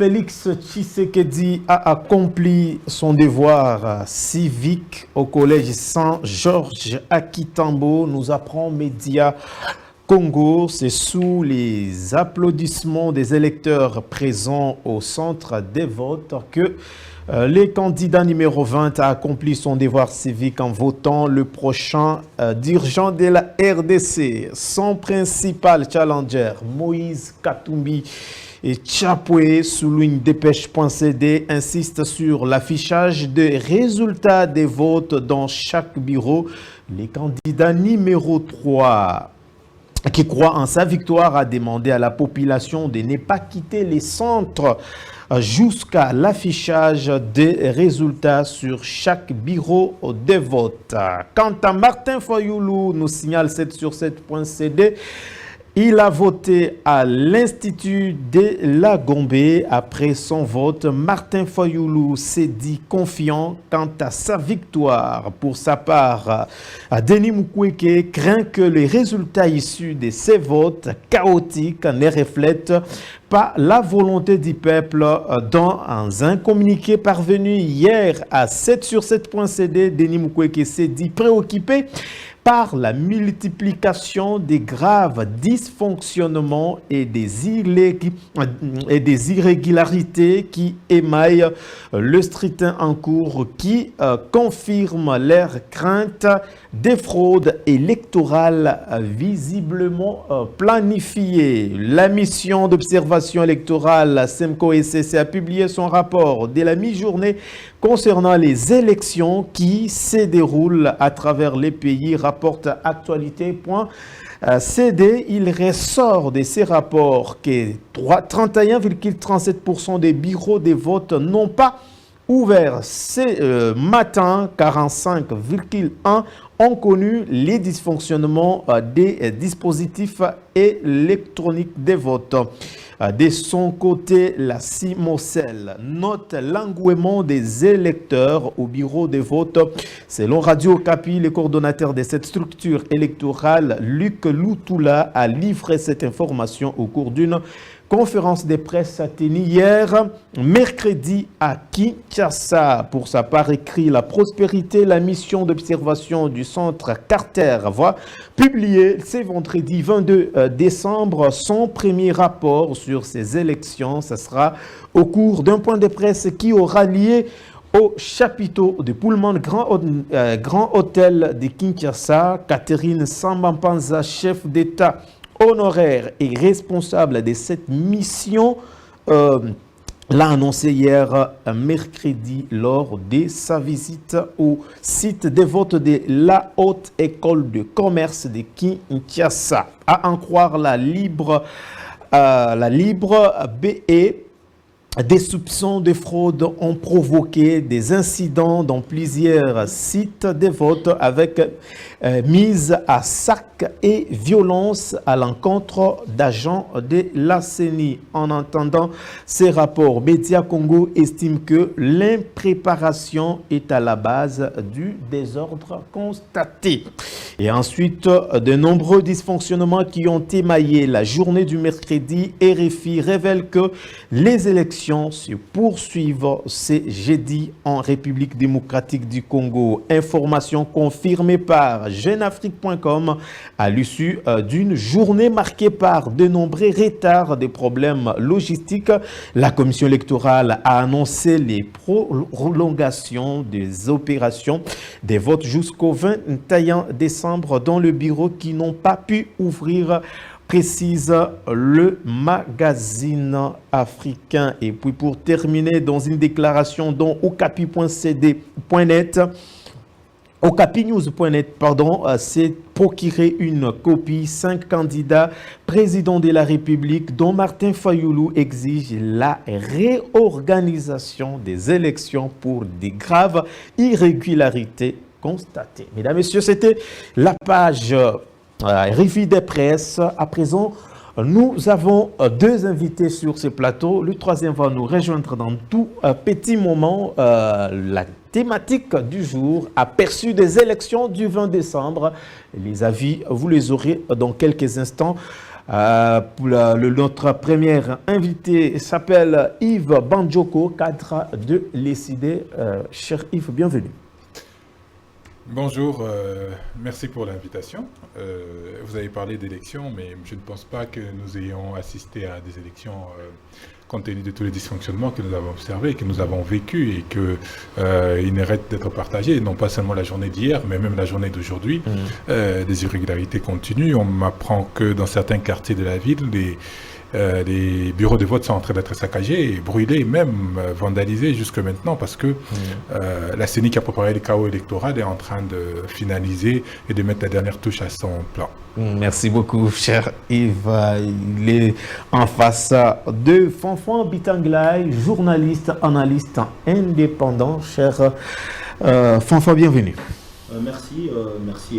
Félix Tshisekedi a accompli son devoir civique au collège Saint-Georges à Kitambo, nous apprend Média Congo. C'est sous les applaudissements des électeurs présents au centre des votes que le candidat numéro 20 a accompli son devoir civique en votant le prochain dirigeant de la RDC. Son principal challenger, Moïse Katumbi et Chapoué, souligne dépêche.cd, insiste sur l'affichage des résultats des votes dans chaque bureau. Les candidats numéro 3 qui croit en sa victoire a demandé à la population de ne pas quitter les centres jusqu'à l'affichage des résultats sur chaque bureau de vote. Quant à Martin Fayoulou, nous signale 7 sur 7.cd, il a voté à l'Institut de la Gombe. Après son vote, Martin Fayoulou s'est dit confiant quant à sa victoire. Pour sa part, Denis Mukwege craint que les résultats issus de ces votes chaotiques ne reflètent pas la volonté du peuple. Dans un communiqué parvenu hier à 7 sur 7.cd, Denis Mukwege s'est dit préoccupé par la multiplication des graves dysfonctionnements et des irrégularités qui émaillent le scrutin en cours, qui confirment leur crainte des fraudes électorales visiblement planifiées. La mission d'observation électorale SEMCO-SCC a publié son rapport de la mi-journée concernant les élections qui se déroulent à travers les pays, rapporte actualité.cd. Il ressort de ces rapports que 31,37% des bureaux de vote n'ont pas ouvert ce matin, 45,1% ont connu les dysfonctionnements des dispositifs électroniques des votes. De son côté, la CIMOCEL note l'engouement des électeurs au bureau de vote. Selon Radio Okapi, le coordonnateur de cette structure électorale, Luc Lutula, a livré cette information au cours d'une conférence de presse tenue hier, mercredi à Kinshasa. Pour sa part, écrit La Prospérité, la mission d'observation du centre Carter va publier ce vendredi 22 décembre son premier rapport sur ces élections. Ce sera au cours d'un point de presse qui aura lieu au chapiteau de Pullman Grand Hôtel de Kinshasa. Catherine Sambampanza, chef d'État honoraire et responsable de cette mission, l'a annoncé hier mercredi lors de sa visite au site de vote de la Haute École de Commerce de Kinshasa. À en croire la Libre BE, des soupçons de fraude ont provoqué des incidents dans plusieurs sites de vote avec mise à sac et violence à l'encontre d'agents de la CENI. En entendant ces rapports, Média Congo estime que l'impréparation est à la base du désordre constaté. Et ensuite, de nombreux dysfonctionnements qui ont émaillé la journée du mercredi, RFI révèle que les élections se poursuivent ce jeudi en République démocratique du Congo. Information confirmée par JeuneAfrique.com à l'issue d'une journée marquée par de nombreux retards, des problèmes logistiques. La commission électorale a annoncé les prolongations des opérations des votes jusqu'au 21 décembre dans le bureau qui n'ont pas pu ouvrir, précise le magazine africain. Et puis pour terminer, dans une déclaration dont okapi.cd.net, okapinews.net, s'est procuré une copie. 5 candidats présidents de la République, dont Martin Fayoulou, exigent la réorganisation des élections pour des graves irrégularités constatées. Mesdames et messieurs, c'était la page revue des presses. À présent, nous avons 2 invités sur ce plateau. Le troisième va nous rejoindre dans tout petit moment. La thématique du jour, aperçu des élections du 20 décembre. Les avis, vous les aurez dans quelques instants. Notre première invité s'appelle Yves Bandjoko, cadre de l'ECD. Cher Yves, bienvenue. Bonjour, merci pour l'invitation. Vous avez parlé d'élections, mais je ne pense pas que nous ayons assisté à des élections compte tenu de tous les dysfonctionnements que nous avons observés, que nous avon vécus et qu'ils méritent d'être partagés, non pas seulement la journée d'hier, mais même la journée d'aujourd'hui. Des irrégularités continuent. On m'apprend que dans certains quartiers de la ville, les bureaux de vote sont en train d'être saccagés, brûlés, même vandalisés jusque maintenant, parce que la CENI qui a préparé le chaos électoral est en train de finaliser et de mettre la dernière touche à son plan. Merci beaucoup, cher Yves. Il est en face de Fanfan Bitanglay, journaliste, analyste indépendant. Cher Fanfan, bienvenue. Merci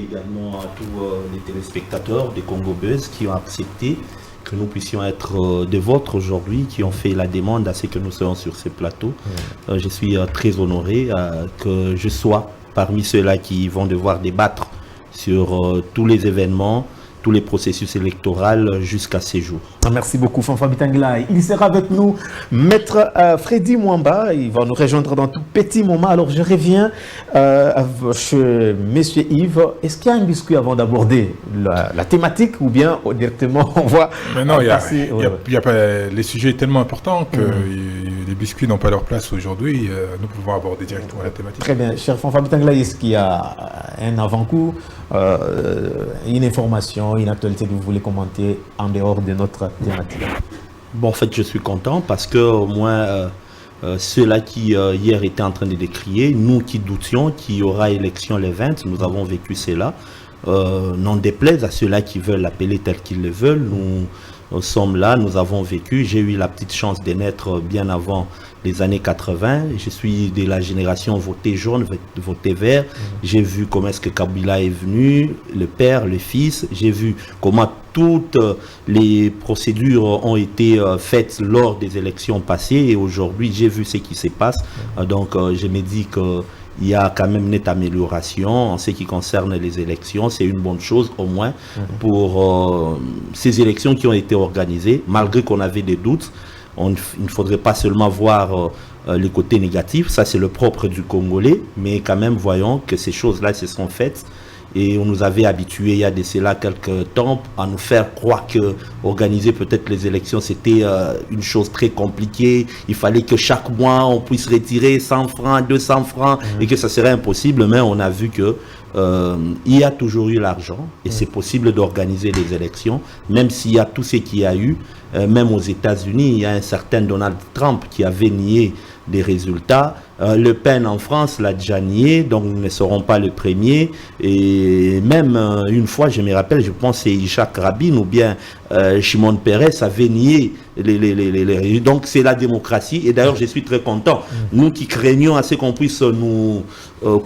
également à tous les téléspectateurs de Congo Buzz qui ont accepté que nous puissions être des vôtres aujourd'hui, qui ont fait la demande à ce que nous soyons sur ce plateau. Je suis très honoré que je sois parmi ceux-là qui vont devoir débattre sur tous les événements, tous les processus électoraux jusqu'à ces jours. Merci beaucoup, Fanfan Bitanglay. Il sera avec nous, Maître Freddy Mwamba. Il va nous rejoindre dans tout petit moment. Alors, je reviens chez Monsieur Yves. Est-ce qu'il y a un biscuit avant d'aborder la thématique ou bien directement on va passer... Les sujets sont tellement importants que les biscuits n'ont pas leur place aujourd'hui. Nous pouvons aborder directement la thématique. Très bien. Cher Fanfan Bitanglay, est-ce qu'il y a un avant-goût, une information, une actualité que vous voulez commenter en dehors de notre thématique? Bon, en fait, je suis content parce que au moins ceux-là qui hier étaient en train de décrier, nous qui doutions qu'il y aura élection le 20, nous avons vécu cela. N'en déplaise à ceux-là qui veulent l'appeler tel qu'ils le veulent. Nous sommes là, nous avons vécu. J'ai eu la petite chance de naître bien avant les années 80. Je suis de la génération voté jaune, voté vert. J'ai vu comment est-ce que Kabila est venu, le père, le fils. J'ai vu comment toutes les procédures ont été faites lors des élections passées. Et aujourd'hui, j'ai vu ce qui se passe. Donc, je me dis que il y a quand même nette amélioration en ce qui concerne les élections. C'est une bonne chose au moins pour ces élections qui ont été organisées, malgré qu'on avait des doutes. Il ne faudrait pas seulement voir les côtés négatifs, ça c'est le propre du Congolais, mais quand même voyons que ces choses-là se sont faites. Et on nous avait habitués il y a de cela quelques temps à nous faire croire que organiser peut-être les élections c'était une chose très compliquée. Il fallait que chaque mois on puisse retirer 100 francs, 200 francs et que ça serait impossible. Mais on a vu que il y a toujours eu l'argent et c'est possible d'organiser les élections, même s'il y a tout ce qu'il y a eu. Même aux États-Unis, il y a un certain Donald Trump qui avait nié des résultats. Le Pen en France l'a déjà nié, donc nous ne serons pas le premier. Et même une fois, je me rappelle, je pense que c'est Isaac Rabin ou bien Shimon Peres avait nié les résultats. Donc c'est la démocratie. Et d'ailleurs, je suis très content. Nous qui craignons à ce qu'on puisse nous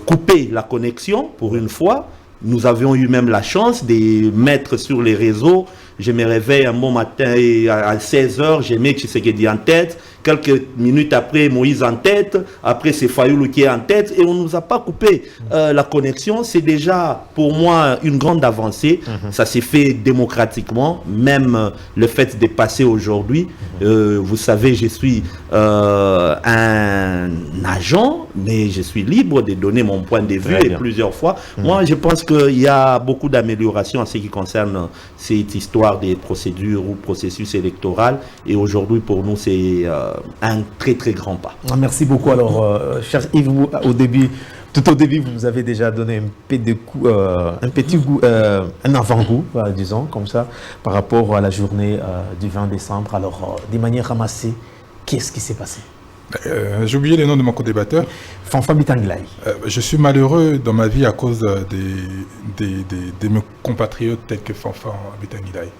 couper la connexion pour une fois, nous avions eu même la chance de mettre sur les réseaux. Je me réveille un bon matin et à 16h, j'ai mis Tshisekedi en tête. Quelques minutes après, Moïse en tête. Après, c'est Fayoulou qui est en tête. Et on ne nous a pas coupé la connexion. C'est déjà, pour moi, une grande avancée. Ça s'est fait démocratiquement. Même le fait de passer aujourd'hui. Vous savez, je suis un agent, mais je suis libre de donner mon point de vue et plusieurs fois. Moi, je pense qu'il y a beaucoup d'améliorations en ce qui concerne cette histoire des procédures ou processus électoraux. Et aujourd'hui, pour nous, c'est un très très grand pas. Merci beaucoup. Alors, cher Yves, tout au début, vous nous avez déjà donné un petit goût, un avant-goût, disons, comme ça, par rapport à la journée du 20 décembre. Alors, de manière ramassée, qu'est-ce qui s'est passé? J'ai oublié le nom de mon co-débatteur. Fanfan Bitanglay. Je suis malheureux dans ma vie à cause de mes compatriotes tels que Fanfan Bitanglay,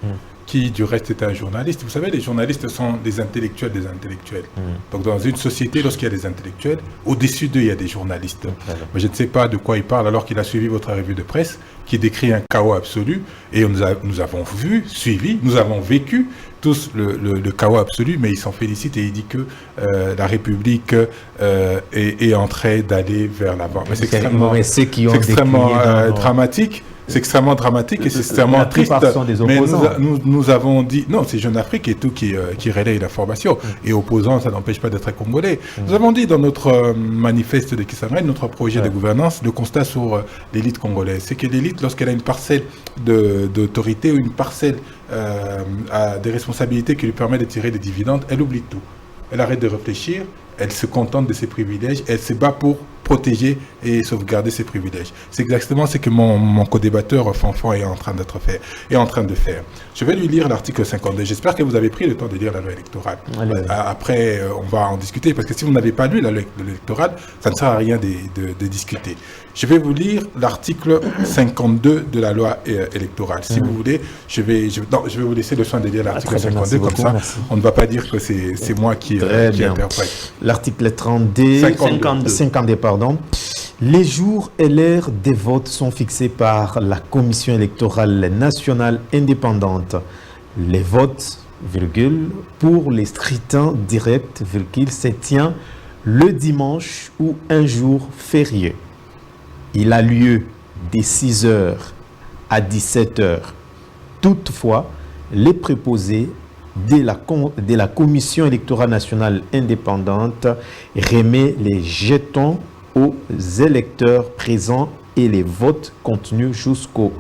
qui du reste était un journaliste. Vous savez, les journalistes sont des intellectuels des intellectuels. Donc dans une société, lorsqu'il y a des intellectuels, au-dessus d'eux, il y a des journalistes. Mais je ne sais pas de quoi il parle alors qu'il a suivi votre revue de presse qui décrit un chaos absolu. Et nous avons vu, suivi, nous avons vécu tous le chaos absolu, mais il s'en félicite et il dit que la République est en train d'aller vers l'avant. Mais c'est extrêmement dramatique. C'est extrêmement dramatique et c'est extrêmement triste. Mais nous avons dit, non, c'est Jeune Afrique et tout qui relaye l'information. Et opposants, ça n'empêche pas d'être congolais. Nous avons dit dans notre manifeste de Kisangani, notre projet de gouvernance, le constat sur l'élite congolaise. C'est que l'élite, lorsqu'elle a une parcelle d'autorité ou une parcelle à des responsabilités qui lui permet de tirer des dividendes, elle oublie tout. Elle arrête de réfléchir, elle se contente de ses privilèges, elle se bat pour protéger et sauvegarder ses privilèges. C'est exactement ce que mon co-débatteur Fanfan est en train de faire. Je vais lui lire l'article 52. J'espère que vous avez pris le temps de lire la loi électorale. Après, on va en discuter, parce que si vous n'avez pas lu la loi électorale, ça ne sert à rien de discuter. Je vais vous lire l'article 52 de la loi électorale. Si vous voulez, je vais vous laisser le soin de lire l'article 52, comme ça, on ne va pas dire que c'est moi qui interprète. L'article 52, pardon. Les jours et l'heure des votes sont fixés par la Commission électorale nationale indépendante. Les votes, pour les scrutins directs, se tient le dimanche ou un jour férié. Il a lieu de 6h à 17h. Toutefois, les préposés de la Commission électorale nationale indépendante remet les jetons aux électeurs présents et les votes continuent jusqu'au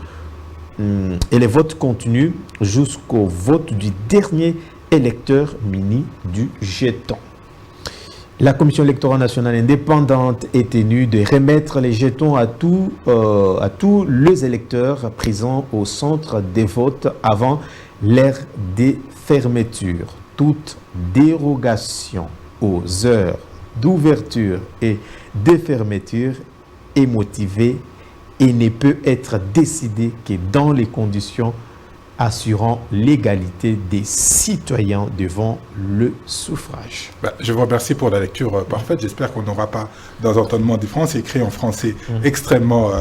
vote du dernier électeur muni du jeton. La Commission électorale nationale indépendante est tenue de remettre les jetons à tous les électeurs présents au centre des votes avant l'heure des fermetures. Toute dérogation aux heures d'ouverture et de fermeture est motivée et ne peut être décidée que dans les conditions assurant l'égalité des citoyens devant le suffrage. Je vous remercie pour la lecture parfaite. J'espère qu'on n'aura pas d'entendement différent. C'est écrit en français extrêmement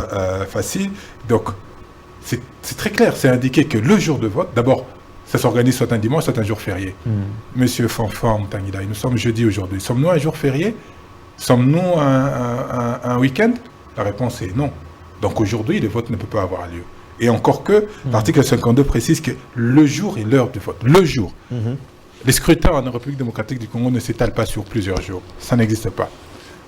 facile. Donc, c'est très clair. C'est indiqué que le jour de vote, d'abord, ça s'organise soit un dimanche, soit un jour férié. Monsieur Fanfan Mutangila, nous sommes jeudi aujourd'hui. Sommes-nous un jour férié? Sommes-nous un week-end? La réponse est non. Donc aujourd'hui, le vote ne peut pas avoir lieu. Et encore que, l'article 52 précise que le jour et l'heure du vote. Le jour. Les scrutins en République démocratique du Congo ne s'étalent pas sur plusieurs jours. Ça n'existe pas.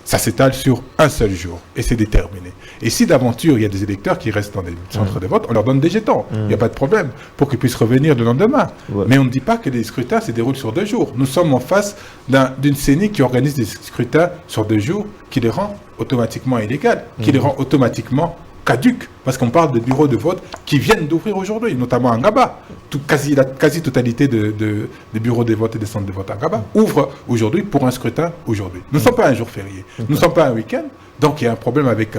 Ça s'étale sur un seul jour et c'est déterminé. Et si d'aventure il y a des électeurs qui restent dans des centres de vote, on leur donne des jetons. Il n'y a pas de problème pour qu'ils puissent revenir le lendemain. Mais on ne dit pas que les scrutins se déroulent sur 2 jours. Nous sommes en face d'une CENI qui organise des scrutins sur 2 jours, qui les rend automatiquement illégales, qui les rend automatiquement caduques, parce qu'on parle de bureaux de vote qui viennent d'ouvrir aujourd'hui, notamment à Ngaba. La quasi-totalité des bureaux de vote et des centres de vote à Ngaba ouvrent aujourd'hui pour un scrutin aujourd'hui. Nous ne sommes pas un jour férié, nous ne sommes pas un week-end, donc il y a un problème avec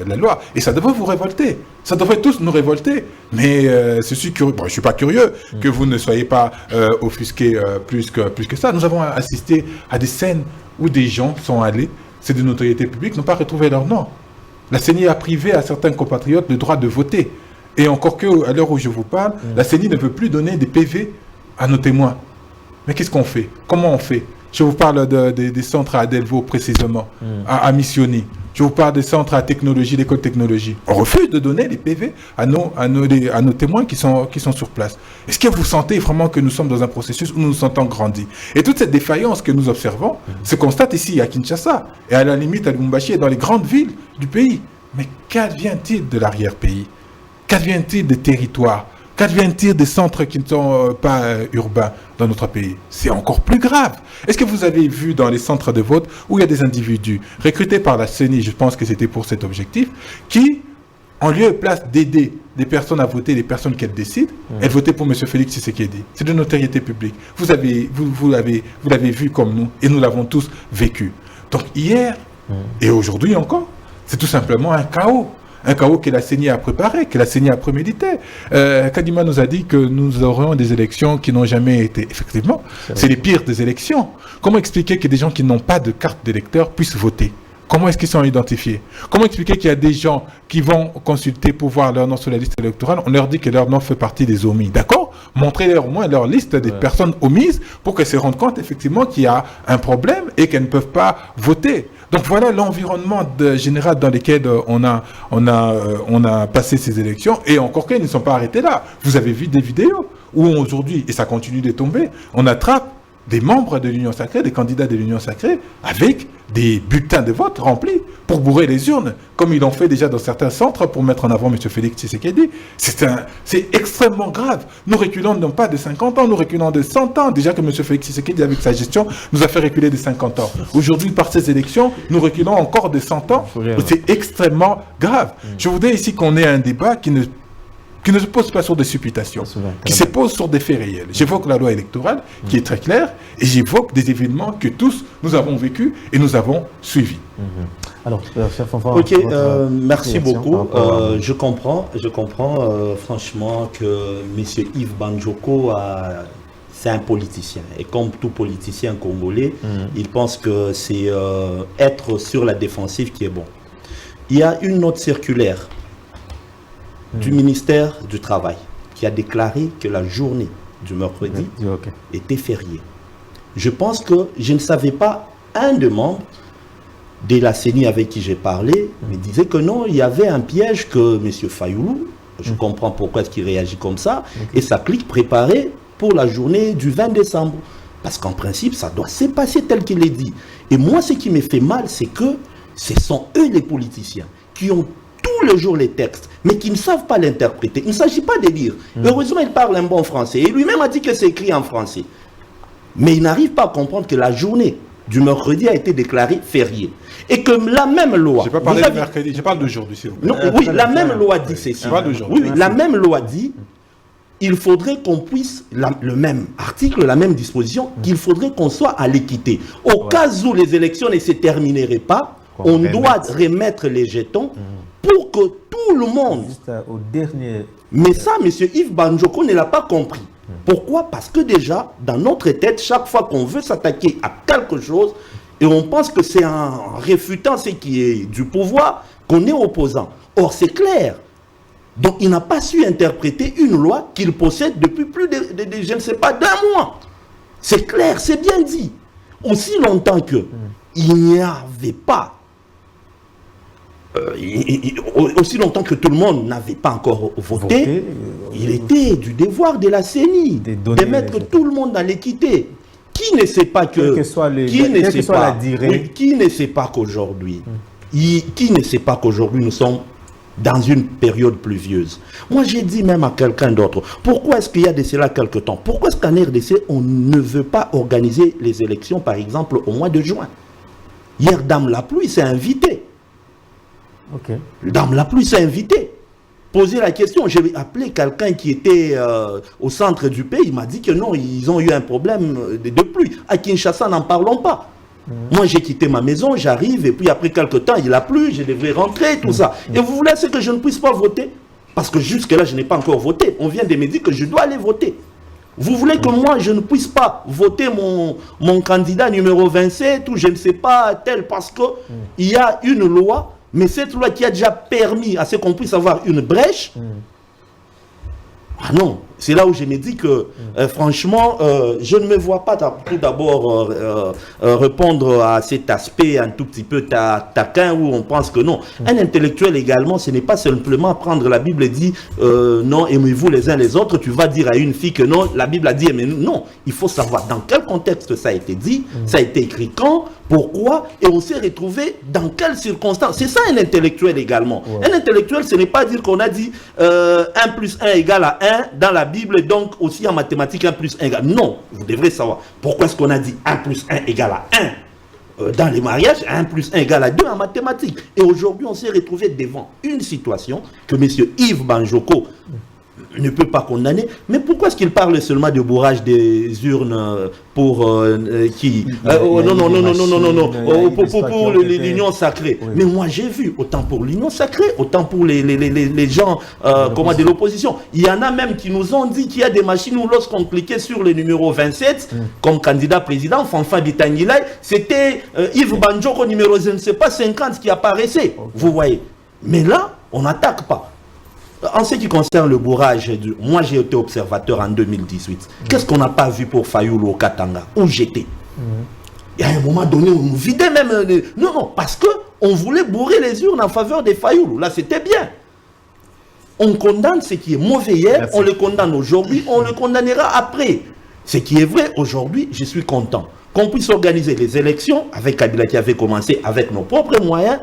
la loi. Et ça devrait vous révolter, ça devrait tous nous révolter. Mais je ne suis pas curieux que vous ne soyez pas offusqués plus que ça. Nous avons assisté à des scènes où des gens sont allés, c'est de notoriété publique, n'ont pas retrouvé leur nom. La CENI a privé à certains compatriotes le droit de voter. Et encore qu'à l'heure où je vous parle, la CENI ne veut plus donner des PV à nos témoins. Mais qu'est-ce qu'on fait? Comment on fait? Je vous parle des centres à Delvaux précisément, à Missioni. Je vous parle des centres à technologie, l'école technologie. On refuse de donner les PV à nos témoins qui sont sur place. Est-ce que vous sentez vraiment que nous sommes dans un processus où nous nous sentons grandis? Et toute cette défaillance que nous observons se constate ici à Kinshasa et à la limite à Lubumbashi et dans les grandes villes du pays. Mais qu'advient-il de l'arrière-pays? Qu'advient-il des territoires? Qu'advient-il des centres qui ne sont pas urbains dans notre pays? C'est encore plus grave. Est-ce que vous avez vu dans les centres de vote où il y a des individus recrutés par la CENI, je pense que c'était pour cet objectif, qui, en lieu et place d'aider les personnes à voter, les personnes qu'elles décident, elles votaient pour M. Félix Tshisekedi. C'est de notoriété publique. Vous l'avez vu comme nous et nous l'avons tous vécu. Donc hier et aujourd'hui encore, c'est tout simplement un chaos. Un chaos que la CENI a préparé, que la CENI a prémédité. Kadima nous a dit que nous aurions des élections qui n'ont jamais été... Effectivement, c'est les pires des élections. Comment expliquer que des gens qui n'ont pas de carte d'électeur puissent voter? Comment est-ce qu'ils sont identifiés? Comment expliquer qu'il y a des gens qui vont consulter pour voir leur nom sur la liste électorale? On leur dit que leur nom fait partie des omis. D'accord? Montrez-leur au moins leur liste des personnes omises pour qu'elles se rendent compte effectivement qu'il y a un problème et qu'elles ne peuvent pas voter. Donc voilà l'environnement général dans lequel on a passé ces élections. Et encore qu'ils ne sont pas arrêtés là. Vous avez vu des vidéos où aujourd'hui, et ça continue de tomber, on attrape des membres de l'Union sacrée, des candidats de l'Union sacrée, avec des bulletins de vote remplis pour bourrer les urnes, comme ils l'ont fait déjà dans certains centres pour mettre en avant M. Félix Tshisekedi. C'est extrêmement grave. Nous reculons non pas de 50 ans, nous reculons de 100 ans. Déjà que M. Félix Tshisekedi, avec sa gestion, nous a fait reculer de 50 ans. Aujourd'hui, par ces élections, nous reculons encore de 100 ans. C'est extrêmement grave. Je voudrais ici qu'on ait un débat qui ne se pose pas sur des supputations, qui se pose sur des faits réels. J'évoque la loi électorale, qui est très claire, et j'évoque des événements que tous, nous avons vécus et nous avons suivis. Alors, cher Fanfan, ok, merci beaucoup. Je comprends franchement que M. Yves Banjoko c'est un politicien. Et comme tout politicien congolais, il pense que c'est être sur la défensive qui est bon. Il y a une autre circulaire du ministère du Travail qui a déclaré que la journée du mercredi était fériée. Je pense que je ne savais pas, un des membres de la CENI avec qui j'ai parlé me disait que non, il y avait un piège que M. Fayoulou, je comprends pourquoi est-ce qu'il réagit comme ça, et sa clique préparée pour la journée du 20 décembre. Parce qu'en principe, ça doit se passer tel qu'il est dit. Et moi, ce qui me fait mal, c'est que ce sont eux les politiciens qui ont tous les jours les textes, mais qui ne savent pas l'interpréter. Il ne s'agit pas de lire. Heureusement, il parle un bon français. Et lui-même a dit que c'est écrit en français. Mais il n'arrive pas à comprendre que la journée du mercredi a été déclarée fériée. Et que la même loi... Je n'ai pas parlé de mercredi, je parle d'aujourd'hui, s'il vous plaît. Oui, la même loi dit ceci. Oui, la même loi dit, il faudrait qu'on puisse, le même article, la même disposition, qu'il faudrait qu'on soit à l'équité. Au cas où les élections ne se termineraient pas, on doit remettre les jetons pour que tout le monde... Juste au dernier... Mais ça, M. Yves Banjoko ne l'a pas compris. Pourquoi? Parce que déjà, dans notre tête, chaque fois qu'on veut s'attaquer à quelque chose, et on pense que c'est en réfutant ce qui est du pouvoir qu'on est opposant. Or, c'est clair. Donc, il n'a pas su interpréter une loi qu'il possède depuis plus de je ne sais pas, d'un mois. C'est clair, c'est bien dit. Aussi longtemps qu'il n'y avait pas aussi longtemps que tout le monde n'avait pas encore voté, il était du devoir de la CENI de mettre tout le monde dans l'équité. Qui ne sait pas que... Qui ne sait pas qu'aujourd'hui... Qui ne sait pas qu'aujourd'hui nous sommes dans une période pluvieuse. Moi j'ai dit même à quelqu'un d'autre, pourquoi est-ce qu'il y a de cela quelque temps? Pourquoi est-ce qu'en RDC on ne veut pas organiser les élections par exemple au mois de juin? Hier Dame la Pluie s'est invitée. Dame la Pluie s'est invitée. Poser la question, j'ai appelé quelqu'un qui était au centre du pays, il m'a dit que non, ils ont eu un problème de pluie. À Kinshasa, n'en parlons pas. Moi, j'ai quitté ma maison, j'arrive, et puis après quelques temps, il a plu, je devrais rentrer, tout ça. Et vous voulez que je ne puisse pas voter? Parce que jusque-là, je n'ai pas encore voté. On vient de me dire que je dois aller voter. Vous voulez que moi, je ne puisse pas voter mon candidat numéro 27 ou je ne sais pas tel, parce qu'il y a une loi. Mais cette loi qui a déjà permis à ce qu'on puisse avoir une brèche, ah non, c'est là où je me dis que franchement, je ne me vois pas tout d'abord répondre à cet aspect un tout petit peu taquin où on pense que non. Un intellectuel également, ce n'est pas simplement prendre la Bible et dire non, aimez-vous les uns les autres. Tu vas dire à une fille que non, la Bible a dit aimez-nous. Non, il faut savoir dans quel contexte ça a été dit, ça a été écrit quand, pourquoi, et on s'est retrouvé dans quelles circonstances. C'est ça un intellectuel également. Un intellectuel, ce n'est pas dire qu'on a dit 1 plus 1 égale à 1 dans la Bible, donc aussi en mathématiques 1 plus 1 égale. Non, vous devrez savoir pourquoi est-ce qu'on a dit 1 plus 1 égale à 1 dans les mariages, 1 plus 1 égale à 2 en mathématiques. Et aujourd'hui, on s'est retrouvé devant une situation que M. Yves Banjoko ne peut pas condamner. Mais pourquoi est-ce qu'il parle seulement de bourrage des urnes pour qui pour l'union sacrée. Mais moi j'ai vu, autant pour l'union sacrée, autant pour les gens de l'opposition. Il y en a même qui nous ont dit qu'il y a des machines où lorsqu'on cliquait sur le numéro 27 comme candidat président, Fanfan Bitangilai, c'était Yves Banjoko numéro je ne sais pas 50 qui apparaissait. Vous voyez. Mais là, on n'attaque pas. En ce qui concerne le bourrage, moi j'ai été observateur en 2018. Qu'est-ce qu'on n'a pas vu pour Fayoulou au Katanga, où j'étais? Et à un moment donné, on nous vidait même... Non, parce qu'on voulait bourrer les urnes en faveur des Fayoulou. Là, c'était bien. On condamne ce qui est mauvais hier, on le condamne aujourd'hui, on le condamnera après. Ce qui est vrai aujourd'hui, je suis content qu'on puisse organiser les élections avec Kabila qui avait commencé avec nos propres moyens.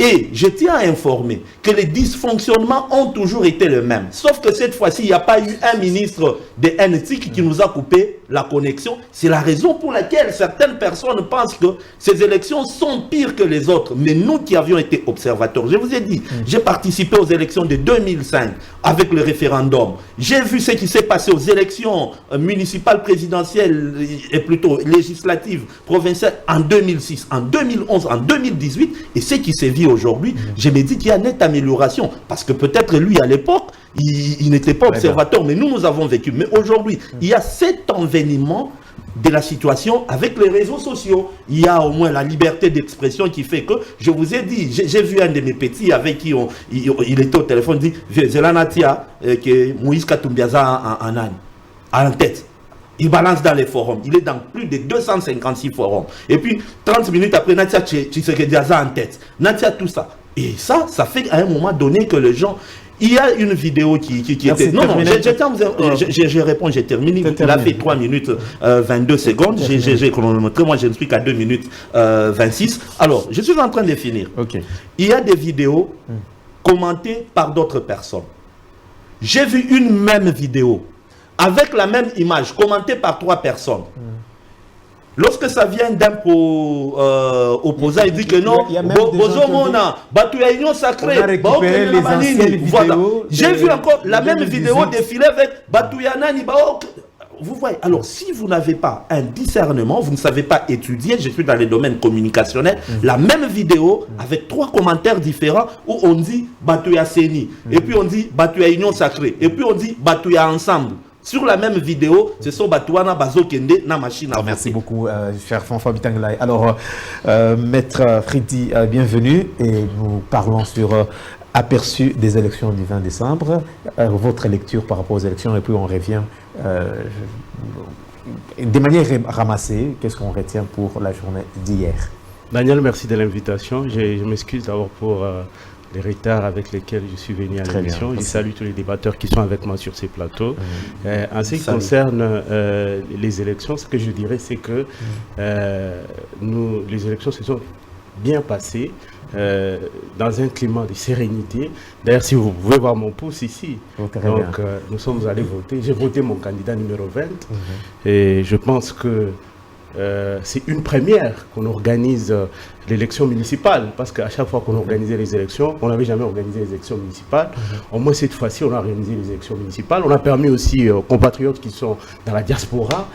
Et je tiens à informer que les dysfonctionnements ont toujours été les mêmes. Sauf que cette fois-ci, il n'y a pas eu un ministre de NTIC qui nous a coupé la connexion. C'est la raison pour laquelle certaines personnes pensent que ces élections sont pires que les autres. Mais nous qui avions été observateurs, je vous ai dit, j'ai participé aux élections de 2005 avec le référendum. J'ai vu ce qui s'est passé aux élections municipales, présidentielles et plutôt législatives, provinciales en 2006, en 2011, en 2018 et ce qui s'est vu aujourd'hui, je me dis qu'il y a nette amélioration. Parce que peut-être lui, à l'époque, il n'était pas observateur, mais nous avons vécu. Mais aujourd'hui, il y a cet envenimement de la situation avec les réseaux sociaux. Il y a au moins la liberté d'expression qui fait que, je vous ai dit, j'ai vu un de mes petits avec qui il était au téléphone, il dit, Zelanatia, que Moïse Katumbiaza en tête. Il balance dans les forums. Il est dans plus de 256 forums. Et puis, 30 minutes après, Natia Tshisekediaza en tête. Natia, tout ça. Et ça fait à un moment donné que les gens... Il y a une vidéo qui était... Non, je réponds, j'ai terminé. Il a fait 3 minutes 22 secondes. J'ai chronométré. Moi, je ne suis qu'à 2 minutes 26. Alors, je suis en train de finir. Okay. Il y a des vidéos commentées par d'autres personnes. J'ai vu une même vidéo avec la même image, commentée par 3 personnes. Lorsque ça vient d'un opposant, il dit que non, j'ai vu encore la même vidéo défiler avec Batouyanani. Vous voyez, alors si vous n'avez pas un discernement, vous ne savez pas étudier, je suis dans les domaines communicationnels, la même vidéo avec 3 commentaires différents où on dit Batouya Seni, et puis on dit Batouya Union Sacrée, et puis on dit Batouya Ensemble. Sur la même vidéo, ce sont Batouana Bazokende na machine. Merci beaucoup, cher Fanfa Bitanglai. Alors, Maître Fridi, bienvenue. Et nous parlons sur aperçu des élections du 20 décembre. Votre lecture par rapport aux élections, et puis on revient de manière ramassée. Qu'est-ce qu'on retient pour la journée d'hier? Daniel, merci de l'invitation. Je m'excuse d'abord pour les retards avec lesquels je suis venu à l'émission. Je salue tous les débatteurs qui sont avec moi sur ces plateaux. En ce qui concerne les élections, ce que je dirais, c'est que les élections se sont bien passées dans un climat de sérénité. D'ailleurs, si vous pouvez voir mon pouce ici, nous sommes allés voter. J'ai voté mon candidat numéro 20 et je pense que c'est une première qu'on organise l'élection municipale, parce qu'à chaque fois qu'on organisait les élections, on n'avait jamais organisé les élections municipales. Au moins cette fois-ci, on a organisé les élections municipales. On a permis aussi aux compatriotes qui sont dans la diaspora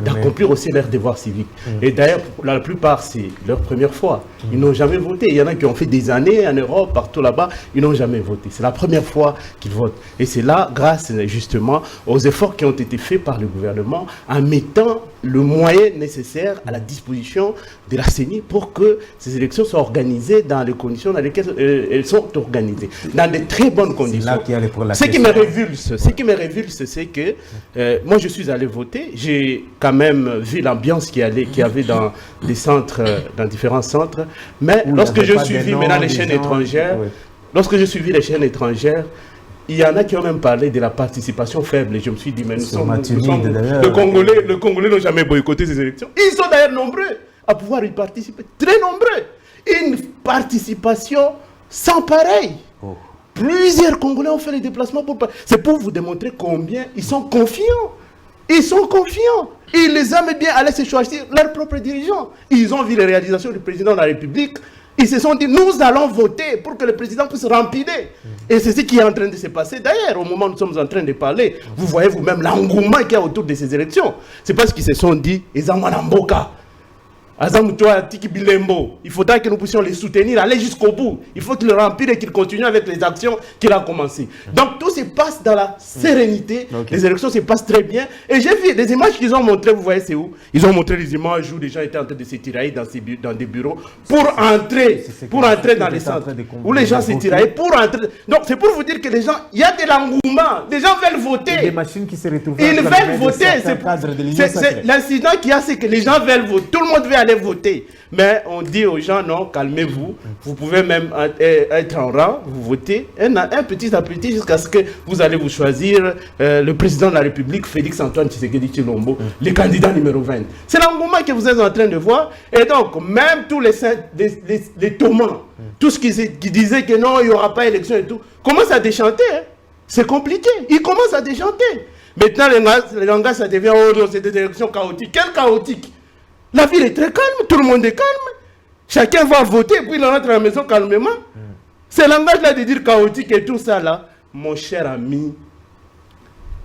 d'accomplir aussi leur devoir civique. Et d'ailleurs, la plupart, c'est leur première fois. Ils n'ont jamais voté. Il y en a qui ont fait des années en Europe, partout là-bas, ils n'ont jamais voté. C'est la première fois qu'ils votent. Et c'est là, grâce justement aux efforts qui ont été faits par le gouvernement, en mettant le moyen nécessaire à la disposition de la CENI pour que ces élections soient organisées dans les conditions dans lesquelles elles sont organisées, dans de très bonnes conditions. Ce qui me révulse, c'est que moi je suis allé voter, j'ai quand même vu l'ambiance qu'il y avait dans des centres, dans différents centres, mais lorsque je suivis maintenant les chaînes étrangères, il y en a qui ont même parlé de la participation faible. Et je me suis dit, mais le Congolais n'ont jamais boycotté ces élections. Ils sont d'ailleurs nombreux à pouvoir y participer. Très nombreux. Une participation sans pareil. Plusieurs Congolais ont fait les déplacements. C'est pour vous démontrer combien ils sont confiants. Ils sont confiants. Ils les aiment bien aller se choisir leurs propres dirigeants. Ils ont vu les réalisations du président de la République. Ils se sont dit, nous allons voter pour que le président puisse remplir. Et c'est ce qui est en train de se passer. D'ailleurs, au moment où nous sommes en train de parler, vous voyez vous-même l'engouement qu'il y a autour de ces élections. C'est parce qu'ils se sont dit, ils ont Mboka. Il faudra que nous puissions les soutenir, aller jusqu'au bout. Il faut qu'il rempile et qu'il continue avec les actions qu'il a commencées. Donc tout se passe dans la sérénité. Les élections se passent très bien. Et j'ai vu des images qu'ils ont montrées, vous voyez c'est où? Ils ont montré les images où les gens étaient en train de se tirailler dans des bureaux pour entrer dans les centres. Où les gens se tiraient pour entrer. Donc c'est pour vous dire que les gens, il y a de l'engouement. Les gens veulent voter. Des machines qui se retrouvent. Ils veulent voter. C'est l'incident qu'il y a, c'est que les gens veulent voter. Tout le monde veut aller voter. Mais on dit aux gens, non, calmez-vous. Vous pouvez même être en rang, vous votez, un petit à petit jusqu'à ce que vous allez vous choisir le président de la République, Félix Antoine Tshisekedi Tshilombo, le candidat numéro 20. C'est l'engouement que vous êtes en train de voir. Et donc, même tous les Thomas, tout ce qui disait que non, il n'y aura pas élection et tout, commence à déchanter. Hein. C'est compliqué. Ils commencent à déchanter. Maintenant, le langage, ça devient, oh non, c'est des élections chaotiques. Quelle chaotique? La ville est très calme, tout le monde est calme. Chacun va voter, puis il rentre à la maison calmement. Ce langage-là de dire chaotique et tout ça là, mon cher ami,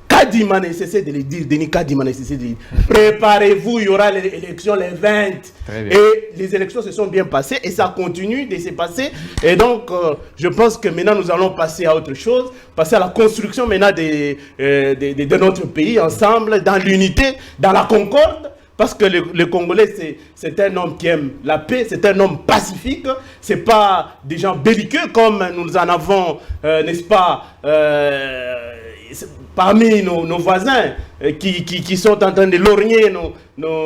Kadima n'a cessé de le dire, Denis Kadima n'a cessé de le dire. Préparez-vous, il y aura les élections les 20. Et les élections se sont bien passées et ça continue de se passer. Et donc, je pense que maintenant nous allons passer à autre chose, passer à la construction maintenant de notre pays ensemble, dans l'unité, dans la concorde. Parce que le Congolais, c'est un homme qui aime la paix, c'est un homme pacifique, c'est pas des gens belliqueux comme nous en avons, n'est-ce pas, parmi nos voisins qui sont en train de lorgner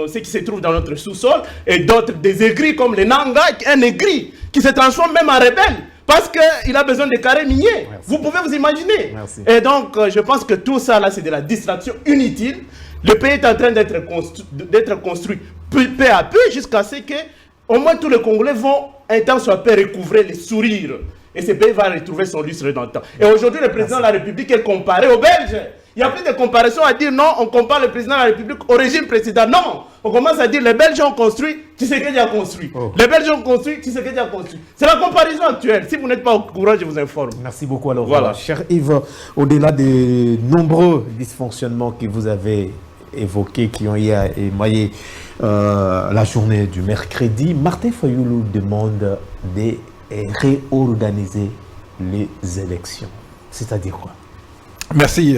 ceux qui se trouvent dans notre sous-sol, et d'autres des aigris comme les Nanga, un aigri qui se transforme même en rebelle. Parce qu'il a besoin de carrés miniers. Merci. Vous pouvez vous imaginer. Merci. Et donc, je pense que tout ça, là, c'est de la distraction inutile. Le pays est en train d'être construit peu à peu jusqu'à ce que, au moins, tous les Congolais vont, un temps soit peu, recouvrer les sourires. Et ce pays va retrouver son lustre dans le temps. Et aujourd'hui, le président de la République est comparé aux Belges. Il n'y a plus de comparaison à dire non, on compare le président de la République au régime précédent. Non, on commence à dire les Belges ont construit, Tshisekedi a construit. Les Belges ont construit, Tshisekedi a construit. C'est la comparaison actuelle. Si vous n'êtes pas au courant, je vous informe. Merci beaucoup. Alors, voilà. Cher Yves, au-delà des nombreux dysfonctionnements que vous avez évoqués, qui ont émaillé la journée du mercredi, Martin Fayulu demande de réorganiser les élections. C'est-à-dire quoi? Merci,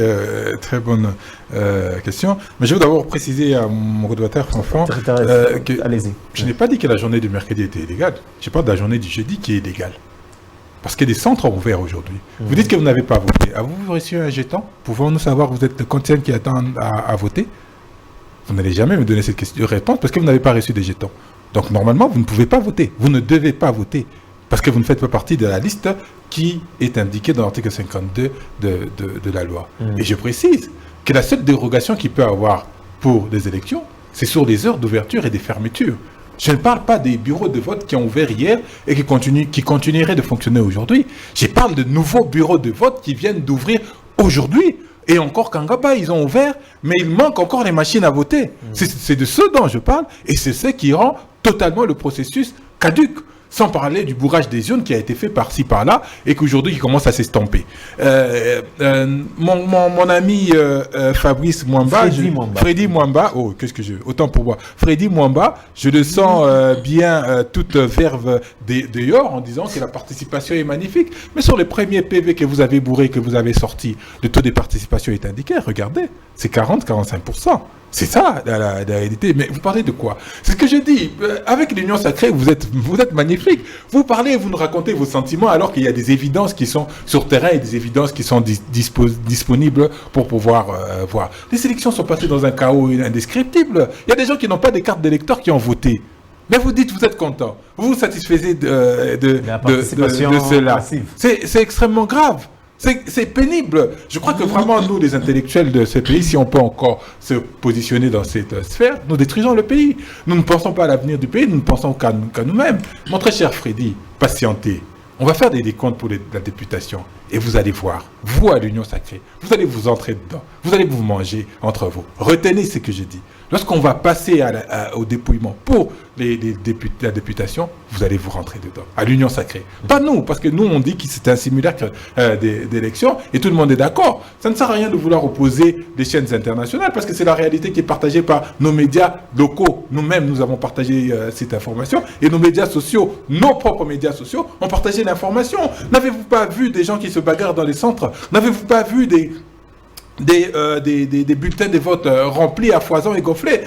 très bonne question. Mais je veux d'abord préciser à mon redouateur Fanfan que je n'ai pas dit que la journée du mercredi était illégale. Je parle de la journée du jeudi qui est illégale. Parce que des centres ont ouvert aujourd'hui. Vous dites que vous n'avez pas voté. Avez-vous reçu un jeton? Pouvons-nous savoir que vous êtes le quantien qui attend à voter? Vous n'allez jamais me donner cette réponse parce que vous n'avez pas reçu des jetons. Donc normalement, vous ne pouvez pas voter. Vous ne devez pas voter. Parce que vous ne faites pas partie de la liste qui est indiquée dans l'article 52 de la loi. Et je précise que la seule dérogation qu'il peut avoir pour les élections, c'est sur les heures d'ouverture et des fermetures. Je ne parle pas des bureaux de vote qui ont ouvert hier et qui continueraient de fonctionner aujourd'hui. Je parle de nouveaux bureaux de vote qui viennent d'ouvrir aujourd'hui. Et encore Kangaba, ils ont ouvert, mais il manque encore les machines à voter. C'est de ce dont je parle et c'est ce qui rend totalement le processus caduc. Sans parler du bourrage des urnes qui a été fait par-ci, par-là, et qu'aujourd'hui, il commence à s'estomper. Mon ami Fabrice Mwamba, Freddy Mwamba, oh, qu'est-ce que je... Autant pour moi. Freddy Mwamba, je le sens bien toute verve dehors en disant que la participation est magnifique. Mais sur les premiers PV que vous avez bourrés, que vous avez sortis, le taux de participation est indiqué. Regardez, c'est 40-45%. C'est ça la réalité. Mais vous parlez de quoi? C'est ce que je dis. Avec l'Union sacrée, vous êtes magnifique. Vous parlez, vous nous racontez vos sentiments alors qu'il y a des évidences qui sont sur terrain et des évidences qui sont disponibles pour pouvoir voir. Les élections sont passées dans un chaos indescriptible. Il y a des gens qui n'ont pas de carte d'électeur qui ont voté. Mais vous dites, vous êtes content. Vous vous satisfaisez de cela. C'est extrêmement grave. C'est pénible. Je crois que vraiment, nous, les intellectuels de ce pays, si on peut encore se positionner dans cette sphère, nous détruisons le pays. Nous ne pensons pas à l'avenir du pays, nous ne pensons qu'à nous-mêmes. Mon très cher Freddy, patientez. On va faire des décomptes pour la députation. Et vous allez voir, vous à l'Union Sacrée, vous allez vous entrer dedans, vous allez vous manger entre vous. Retenez ce que je dis. Lorsqu'on va passer au dépouillement pour la députation, vous allez vous rentrer dedans, à l'Union Sacrée. Pas nous, parce que nous, on dit que c'est un simulacre d'élection, et tout le monde est d'accord. Ça ne sert à rien de vouloir opposer des chaînes internationales, parce que c'est la réalité qui est partagée par nos médias locaux. Nous-mêmes, nous avons partagé cette information, et nos médias sociaux, nos propres médias sociaux, ont partagé l'information. N'avez-vous pas vu des gens qui se bagarrent dans les centres? N'avez-vous pas vu des bulletins de vote remplis à foison et gonflés?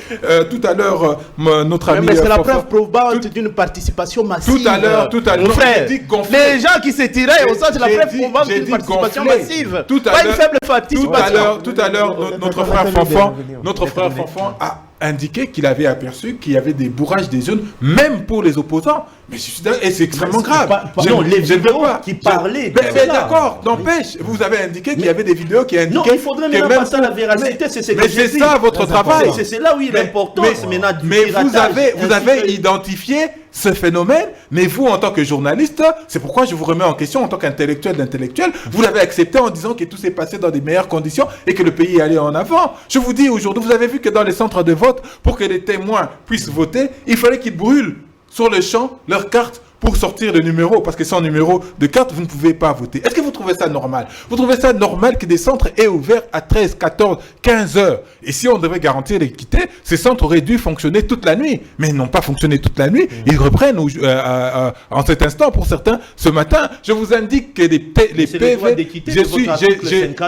Tout à l'heure, notre ami... Mais c'est la preuve probante d'une participation massive. Tout à l'heure, mon frère, les gens qui se tiraient au centre, c'est la preuve probante d'une participation massive. Pas une faible participation. Tout à l'heure, notre frère Fanfan a indiqué qu'il avait aperçu qu'il y avait des bourrages des jeunes, même pour les opposants. Mais et c'est extrêmement grave. Non, les vidéos qui parlaient. Mais d'accord, n'empêche, vous avez indiqué qu'il y avait des vidéos qui indiquaient... Non, il faudrait même passer à la véracité, c'est ce que mais c'est ça votre travail. C'est là où il est important. Mais vous avez identifié ce phénomène, mais vous, en tant que journaliste, c'est pourquoi je vous remets en question en tant qu'intellectuel d'intellectuel, vous l'avez accepté en disant que tout s'est passé dans des meilleures conditions et que le pays allait en avant. Je vous dis aujourd'hui, vous avez vu que dans les centres de vote, pour que les témoins puissent voter, il fallait qu'ils brûlent sur le champ leurs cartes pour sortir le numéro, parce que sans numéro de carte, vous ne pouvez pas voter. Est-ce que vous trouvez ça normal? Vous trouvez ça normal que des centres aient ouvert à 13, 14, 15 heures? Et si on devait garantir l'équité, ces centres auraient dû fonctionner toute la nuit. Mais ils n'ont pas fonctionné toute la nuit. Ils reprennent en cet instant, pour certains, ce matin. Je vous indique que les PV...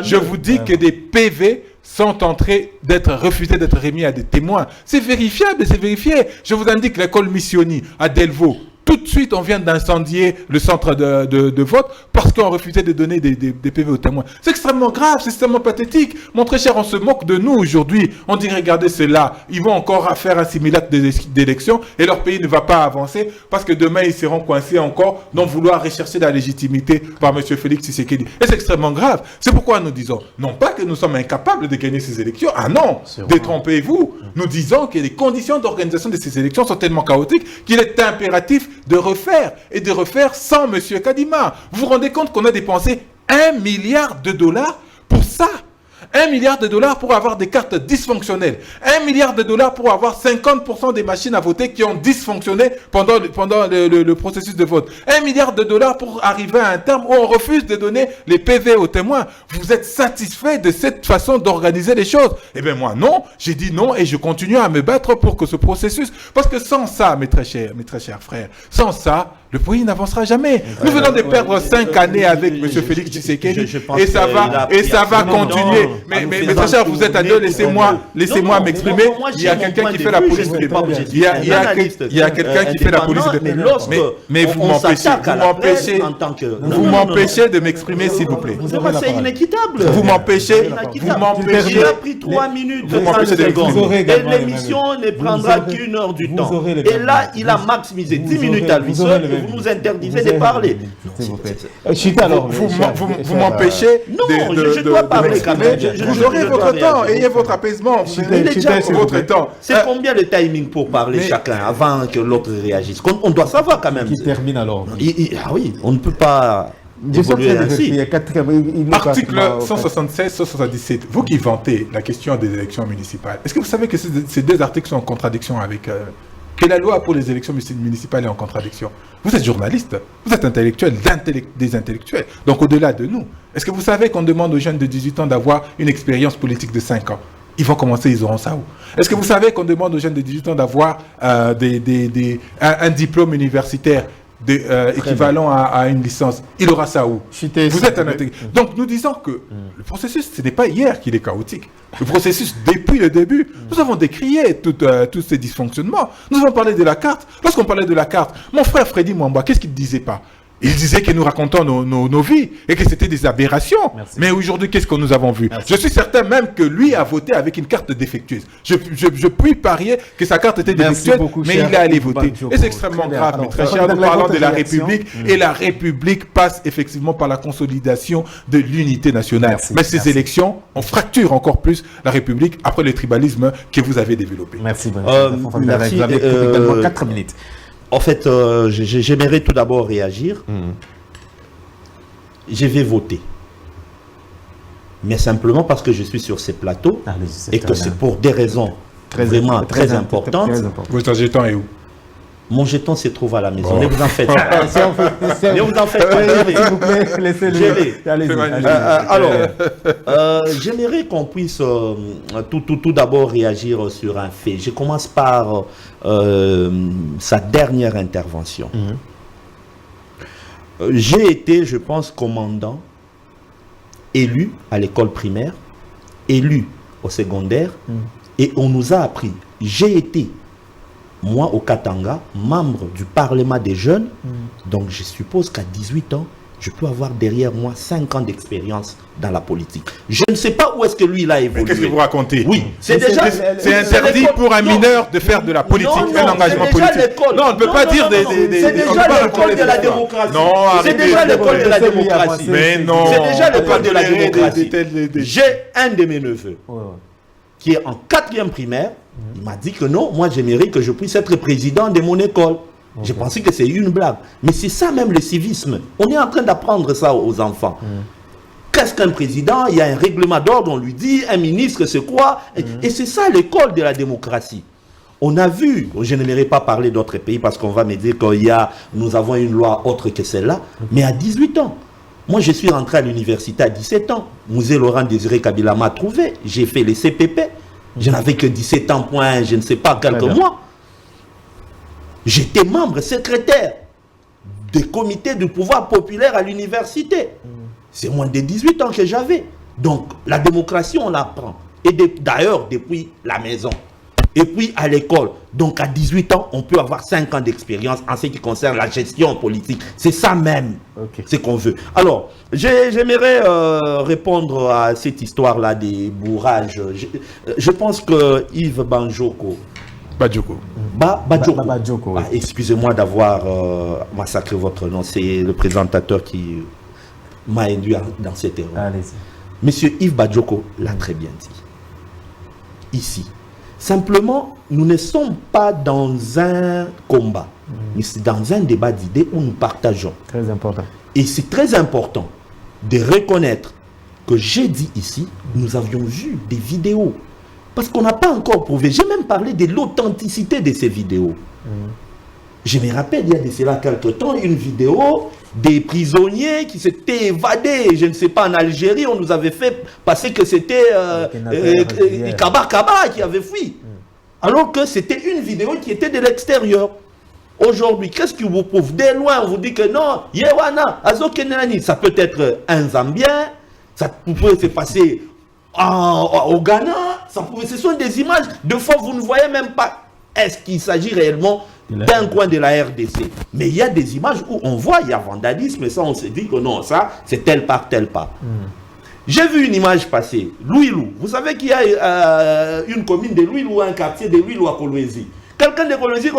Je vous dis que des PV sont en train d'être refusés, d'être remis à des témoins. C'est vérifiable et c'est vérifié. Je vous indique l'école Missioni à Delvaux. Tout de suite, on vient d'incendier le centre de vote parce qu'on refusait de donner des PV aux témoins. C'est extrêmement grave, c'est extrêmement pathétique. Mon très cher, on se moque de nous aujourd'hui. On dit, regardez cela, ils vont encore faire un simulacre d'élection et leur pays ne va pas avancer parce que demain, ils seront coincés encore dans vouloir rechercher la légitimité par M. Félix Tshisekedi. Et c'est extrêmement grave. C'est pourquoi nous disons, non pas que nous sommes incapables de gagner ces élections, ah non, détrompez-vous. Nous disons que les conditions d'organisation de ces élections sont tellement chaotiques qu'il est impératif de refaire et de refaire sans M. Kadima. Vous vous rendez compte qu'on a dépensé $1 milliard pour ça? $1 milliard pour avoir des cartes dysfonctionnelles. $1 milliard pour avoir 50% des machines à voter qui ont dysfonctionné pendant le processus de vote. $1 milliard pour arriver à un terme où on refuse de donner les PV aux témoins. Vous êtes satisfait de cette façon d'organiser les choses? Eh bien moi non, j'ai dit non et je continue à me battre pour que ce processus... Parce que sans ça, mes très chers frères, sans ça, le pays n'avancera jamais. Nous venons de perdre 5 années avec M. Félix Tshisekedi et ça va continuer. Mais très cher, vous êtes à deux, laissez-moi m'exprimer. Il y a quelqu'un qui fait la police. Il y a quelqu'un qui fait la police. Mais vous m'empêchez de m'exprimer, s'il vous plaît. C'est inéquitable. Vous m'empêchez. Il a pris 3 minutes, 30 secondes. Et l'émission ne prendra qu'1 heure du temps. Et là, il a maximisé 10 minutes à lui seul. Vous nous interdisez de parler. Vous m'empêchez. Non, je dois parler quand même. Vous aurez votre temps, ayez votre apaisement. Votre temps. C'est combien le timing pour parler chacun avant que l'autre réagisse? On doit savoir quand même. Qui termine alors. Ah oui, on ne peut pas évoluer ainsi. Article 176-177. Vous qui vantez la question des élections municipales, est-ce que vous savez que ces deux articles sont en contradiction avec... que la loi pour les élections municipales est en contradiction? Vous êtes journaliste, vous êtes intellectuel, des intellectuels. Donc au-delà de nous, est-ce que vous savez qu'on demande aux jeunes de 18 ans d'avoir une expérience politique de 5 ans? Ils vont commencer, ils auront ça où? Est-ce que vous savez qu'on demande aux jeunes de 18 ans d'avoir un diplôme universitaire équivalent à une licence? Il aura ça où? Vous êtes un intellectuel. Donc nous disons que le processus, ce n'est pas hier qu'il est chaotique. Le processus, depuis le début, nous avons décrié tous ces dysfonctionnements. Nous avons parlé de la carte. Lorsqu'on parlait de la carte, mon frère Freddy Mwamba, qu'est-ce qu'il ne disait pas? Il disait que nous racontons nos vies et que c'était des aberrations. Merci. Mais aujourd'hui, qu'est-ce que nous avons vu? Je suis certain même que lui a voté avec une carte défectueuse. Je puis parier que sa carte était défectueuse, mais il est allé voter. Et c'est extrêmement grave, mes très chers. Nous parlons de la République et la République passe effectivement par la consolidation de l'unité nationale. Mais ces élections, on fracture encore plus la République après le tribalisme que vous avez développé. Merci. Merci. Vous avez également 4 minutes. En fait, j'aimerais tout d'abord réagir. Je vais voter. mais simplement parce que je suis sur ces plateaux et que c'est pour des raisons vraiment très importantes. Votre jeton est où? Mon jeton se trouve à la maison. Bon. Ne vous en faites pas. Ne vous en faites pas. S'il vous plaît, laissez-le. Allez-y. Alors, j'aimerais qu'on puisse tout d'abord réagir sur un fait. Je commence par sa dernière intervention. J'ai été, je pense, commandant, élu à l'école primaire, élu au secondaire, et on nous a appris. J'ai été, moi, au Katanga, membre du Parlement des jeunes, donc je suppose qu'à 18 ans, je peux avoir derrière moi 5 ans d'expérience dans la politique. Je ne sais pas où est-ce que lui, il a évolué. Qu'est-ce que vous racontez? Oui, c'est déjà... C'est interdit pour un mineur de faire de la politique, un engagement politique. Non, on ne peut pas dire des... C'est déjà l'école de la démocratie. Non, c'est déjà l'école de la démocratie. Mais non. C'est déjà l'école de la démocratie. J'ai un de mes neveux qui est en 4e primaire. Il m'a dit que non, moi j'aimerais que je puisse être président de mon école. J'ai pensé que c'est une blague. Mais c'est ça même le civisme. On est en train d'apprendre ça aux enfants. Qu'est-ce qu'un président? Il y a un règlement d'ordre, on lui dit, un ministre c'est quoi? Et c'est ça l'école de la démocratie. On a vu, je n'aimerais pas parler d'autres pays parce qu'on va me dire nous avons une loi autre que celle-là, mais à 18 ans. Moi je suis rentré à l'université à 17 ans. Musée Laurent Désiré Kabila m'a trouvé. J'ai fait les CPP. Je n'avais que 17 ans, point, je ne sais pas, quelques mois. J'étais membre secrétaire des comités du pouvoir populaire à l'université. C'est moins de 18 ans que j'avais. Donc, la démocratie, on l'apprend. Et d'ailleurs, depuis la maison. Et puis, à l'école. Donc, à 18 ans, on peut avoir 5 ans d'expérience en ce qui concerne la gestion politique. C'est ça même, ce qu'on veut. Alors, j'aimerais répondre à cette histoire-là des bourrages. Je pense que Yves Badjoko... Badjoko. Excusez-moi d'avoir massacré votre nom. C'est le présentateur qui m'a induit dans cette erreur. Allez-y. Monsieur Yves Badjoko l'a très bien dit. Ici. Simplement, nous ne sommes pas dans un combat, mais c'est dans un débat d'idées où nous partageons. Très important. Et c'est très important de reconnaître que j'ai dit ici, nous avions vu des vidéos. Parce qu'on n'a pas encore prouvé. J'ai même parlé de l'authenticité de ces vidéos. Je me rappelle, il y a de cela quelques temps, une vidéo des prisonniers qui s'étaient évadés, je ne sais pas, en Algérie, on nous avait fait passer que c'était Kaba qui avait fui. Alors que c'était une vidéo qui était de l'extérieur. Aujourd'hui, qu'est-ce qui vous prouve? Dès loin, on vous dit que non, Yewana, Azokenani, ça peut être un Zambien, ça peut se passer au Ghana, ce sont des images, de fois vous ne voyez même pas. Est-ce qu'il s'agit réellement d'un coin de la RDC? Mais il y a des images où on voit, il y a vandalisme, et ça on se dit que non, ça c'est tel part, tel part. J'ai vu une image passer, Louilou. Vous savez qu'il y a une commune de Louilou, un quartier de Louilou à Kolwezi. Quelqu'un de Kolwezi,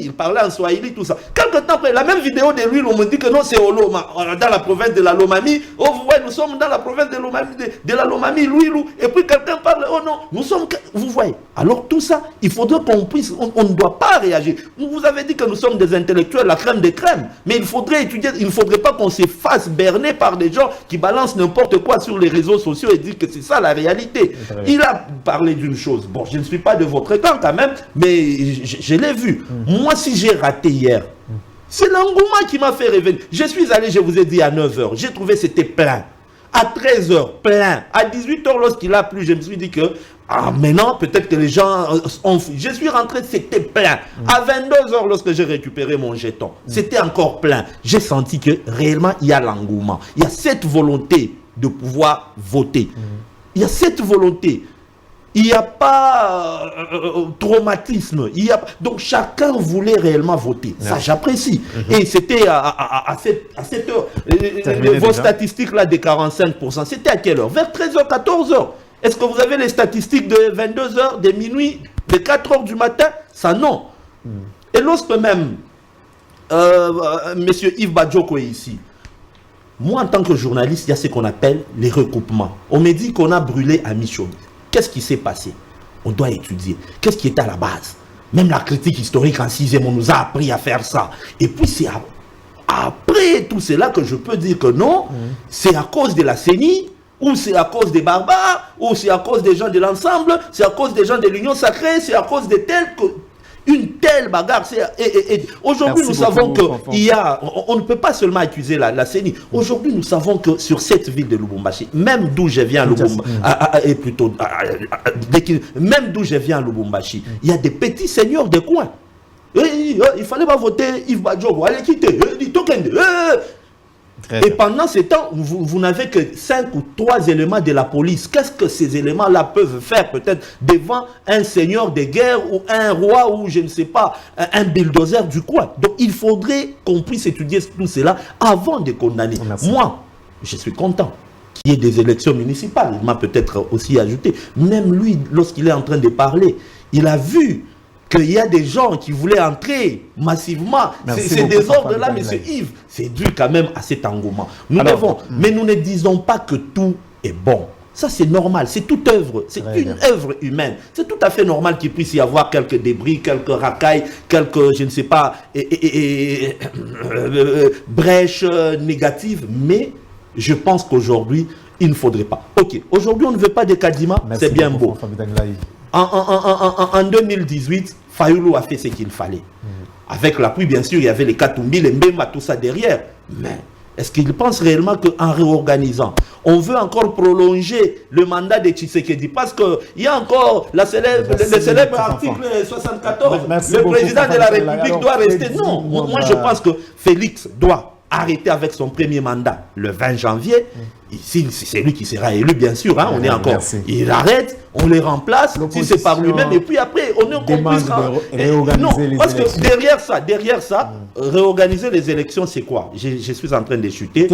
il parlait en Swahili, tout ça. Quelque temps après, la même vidéo de lui, on me dit que non, c'est au Loma, dans la province de la Lomami. Oh, vous voyez, nous sommes dans la province de la Lomami, Louilou. Et puis quelqu'un parle, oh non, nous sommes. Vous voyez. Alors tout ça, il faudrait qu'on puisse, on ne doit pas réagir. Vous avez dit que nous sommes des intellectuels, la crème des crèmes. Mais il faudrait étudier, il ne faudrait pas qu'on se fasse berner par des gens qui balancent n'importe quoi sur les réseaux sociaux et disent que c'est ça la réalité. Il a parlé d'une chose. Bon, je ne suis pas de votre camp quand même, mais je l'ai vu. Moi, si j'ai raté hier, c'est l'engouement qui m'a fait revenir. Je suis allé, je vous ai dit, à 9h. J'ai trouvé que c'était plein. À 13h, plein. À 18h, lorsqu'il a plu, je me suis dit que maintenant, peut-être que les gens ont fui. Je suis rentré, c'était plein. À 22h, lorsque j'ai récupéré mon jeton, c'était encore plein. J'ai senti que réellement, il y a l'engouement. Il y a cette volonté de pouvoir voter. Il y a cette volonté. Il n'y a pas traumatisme. Donc chacun voulait réellement voter. Ça, j'apprécie. Et c'était à cette heure. Vos statistiques là de 45%, c'était à quelle heure? Vers 13h, 14h. Est-ce que vous avez les statistiques de 22h, de minuit, de 4h du matin? Ça, non. Et lorsque même monsieur Yves Badjoko est ici, moi en tant que journaliste, il y a ce qu'on appelle les recoupements. On me dit qu'on a brûlé à Michon. Qu'est-ce qui s'est passé? On doit étudier. Qu'est-ce qui est à la base? Même la critique historique en 6e, on nous a appris à faire ça. Et puis c'est après tout cela que je peux dire que non, c'est à cause de la CENI, ou c'est à cause des barbares, ou c'est à cause des gens de l'ensemble, c'est à cause des gens de l'Union sacrée, c'est à cause de une telle bagarre. Aujourd'hui, nous savons qu'il y a... On ne peut pas seulement accuser la CENI. Aujourd'hui, nous savons que sur cette ville de Lubumbashi, même d'où je viens à Lubumbashi, il y a des petits seigneurs de coin. Il fallait pas voter Yves Badjobo, allez quitter. Et pendant ce temps, vous n'avez que 5 ou 3 éléments de la police. Qu'est-ce que ces éléments-là peuvent faire peut-être devant un seigneur de guerre ou un roi ou je ne sais pas, un bulldozer du coin? Donc il faudrait qu'on puisse étudier tout cela avant de condamner. Moi, je suis content qu'il y ait des élections municipales. Il m'a peut-être aussi ajouté. Même lui, lorsqu'il est en train de parler, il a vu qu'il y a des gens qui voulaient entrer massivement. C'est des ordres-là, M. Yves. C'est dû quand même à cet engouement. Mais nous ne disons pas que tout est bon. Ça, c'est normal. C'est toute œuvre. C'est une œuvre humaine. C'est tout à fait normal qu'il puisse y avoir quelques débris, quelques racailles, quelques, je ne sais pas, brèches négatives. Mais je pense qu'aujourd'hui, il ne faudrait pas. Ok, aujourd'hui, on ne veut pas de Kadima. C'est bien beau. En 2018, Fayoulou a fait ce qu'il fallait. Avec l'appui, bien sûr, il y avait les Katumbi, les Mbemba, tout ça derrière. Mais est-ce qu'il pense réellement qu'en réorganisant, on veut encore prolonger le mandat de Tshisekedi? Parce qu'il y a encore le célèbre article 74. Le président de la République doit rester. Non, moi je pense que Félix doit arrêter avec son premier mandat le 20 janvier. Ici, c'est lui qui sera élu, bien sûr. Hein, on est encore. Il arrête, on les remplace. Si c'est par lui-même, et puis après, on est réorganiser les élections. Que derrière ça, réorganiser les élections, c'est quoi? Je suis en train de chuter.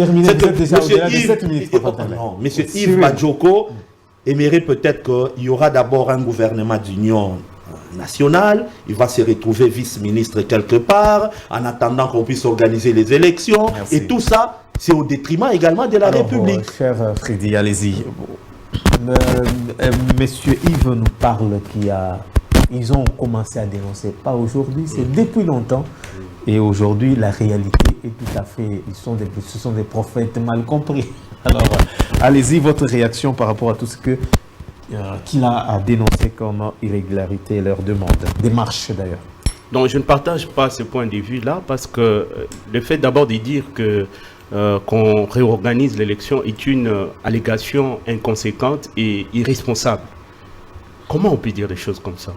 Monsieur Yves Badjoko aimerait peut-être qu'il y aura d'abord un gouvernement d'union national, il va se retrouver vice-ministre quelque part, en attendant qu'on puisse organiser les élections. Merci. Et tout ça, c'est au détriment également de la République. Cher Freddy, allez-y. Monsieur Yves nous parle qu'ils ont commencé à dénoncer, pas aujourd'hui, c'est depuis longtemps. Et aujourd'hui, la réalité est tout à fait... ce sont des prophètes mal compris. Alors, allez-y, votre réaction par rapport à tout ce que... qu'il a dénoncé comme irrégularité et leur demande, démarche d'ailleurs. Donc je ne partage pas ce point de vue-là parce que le fait d'abord de dire que qu'on réorganise l'élection est une allégation inconséquente et irresponsable. Comment on peut dire des choses comme ça?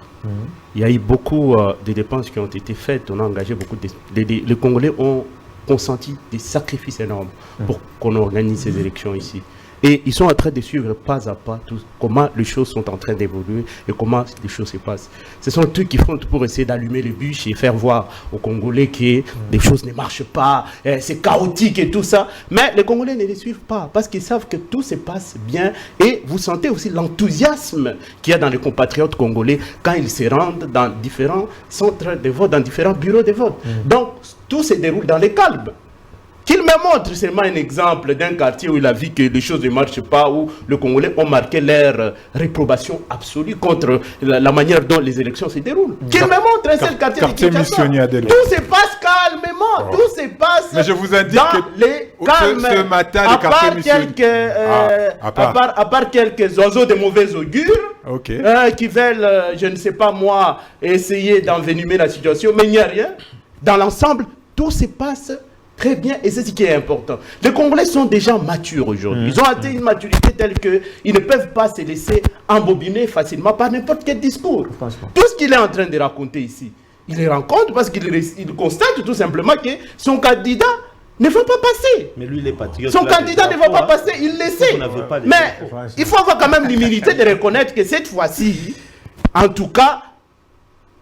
Il y a eu beaucoup de dépenses qui ont été faites, on a engagé beaucoup les Congolais ont consenti des sacrifices énormes pour qu'on organise ces élections ici. Et ils sont en train de suivre pas à pas comment les choses sont en train d'évoluer et comment les choses se passent. Ce sont eux qui font pour essayer d'allumer les bûches et faire voir aux Congolais que les choses ne marchent pas, c'est chaotique et tout ça. Mais les Congolais ne les suivent pas parce qu'ils savent que tout se passe bien. Et vous sentez aussi l'enthousiasme qu'il y a dans les compatriotes congolais quand ils se rendent dans différents centres de vote, dans différents bureaux de vote. Donc, tout se déroule dans les calmes. Qu'il me montre seulement un exemple d'un quartier où il a vu que les choses ne marchent pas, où les Congolais ont marqué leur réprobation absolue contre la manière dont les élections se déroulent. Qu'il me montre un seul quartier de Kinshasa. Tout se passe calmement, tout se passe mais je vous indique dans que les calmes. Ce matin, les quartiers à part quelques oiseaux de mauvais augure, qui veulent, je ne sais pas moi, essayer d'envenimer la situation, mais il n'y a rien. Dans l'ensemble, tout se passe très bien, et c'est ce qui est important. Les Congolais sont déjà matures aujourd'hui. Ils ont atteint une maturité telle qu'ils ne peuvent pas se laisser embobiner facilement par n'importe quel discours. Tout ce qu'il est en train de raconter ici, il les rencontre parce qu'il constate tout simplement que son candidat ne va pas passer. Mais lui, il est patriote. Son candidat ne va pas passer, il le sait. Mais il faut avoir quand même l'humilité de reconnaître que cette fois-ci, en tout cas,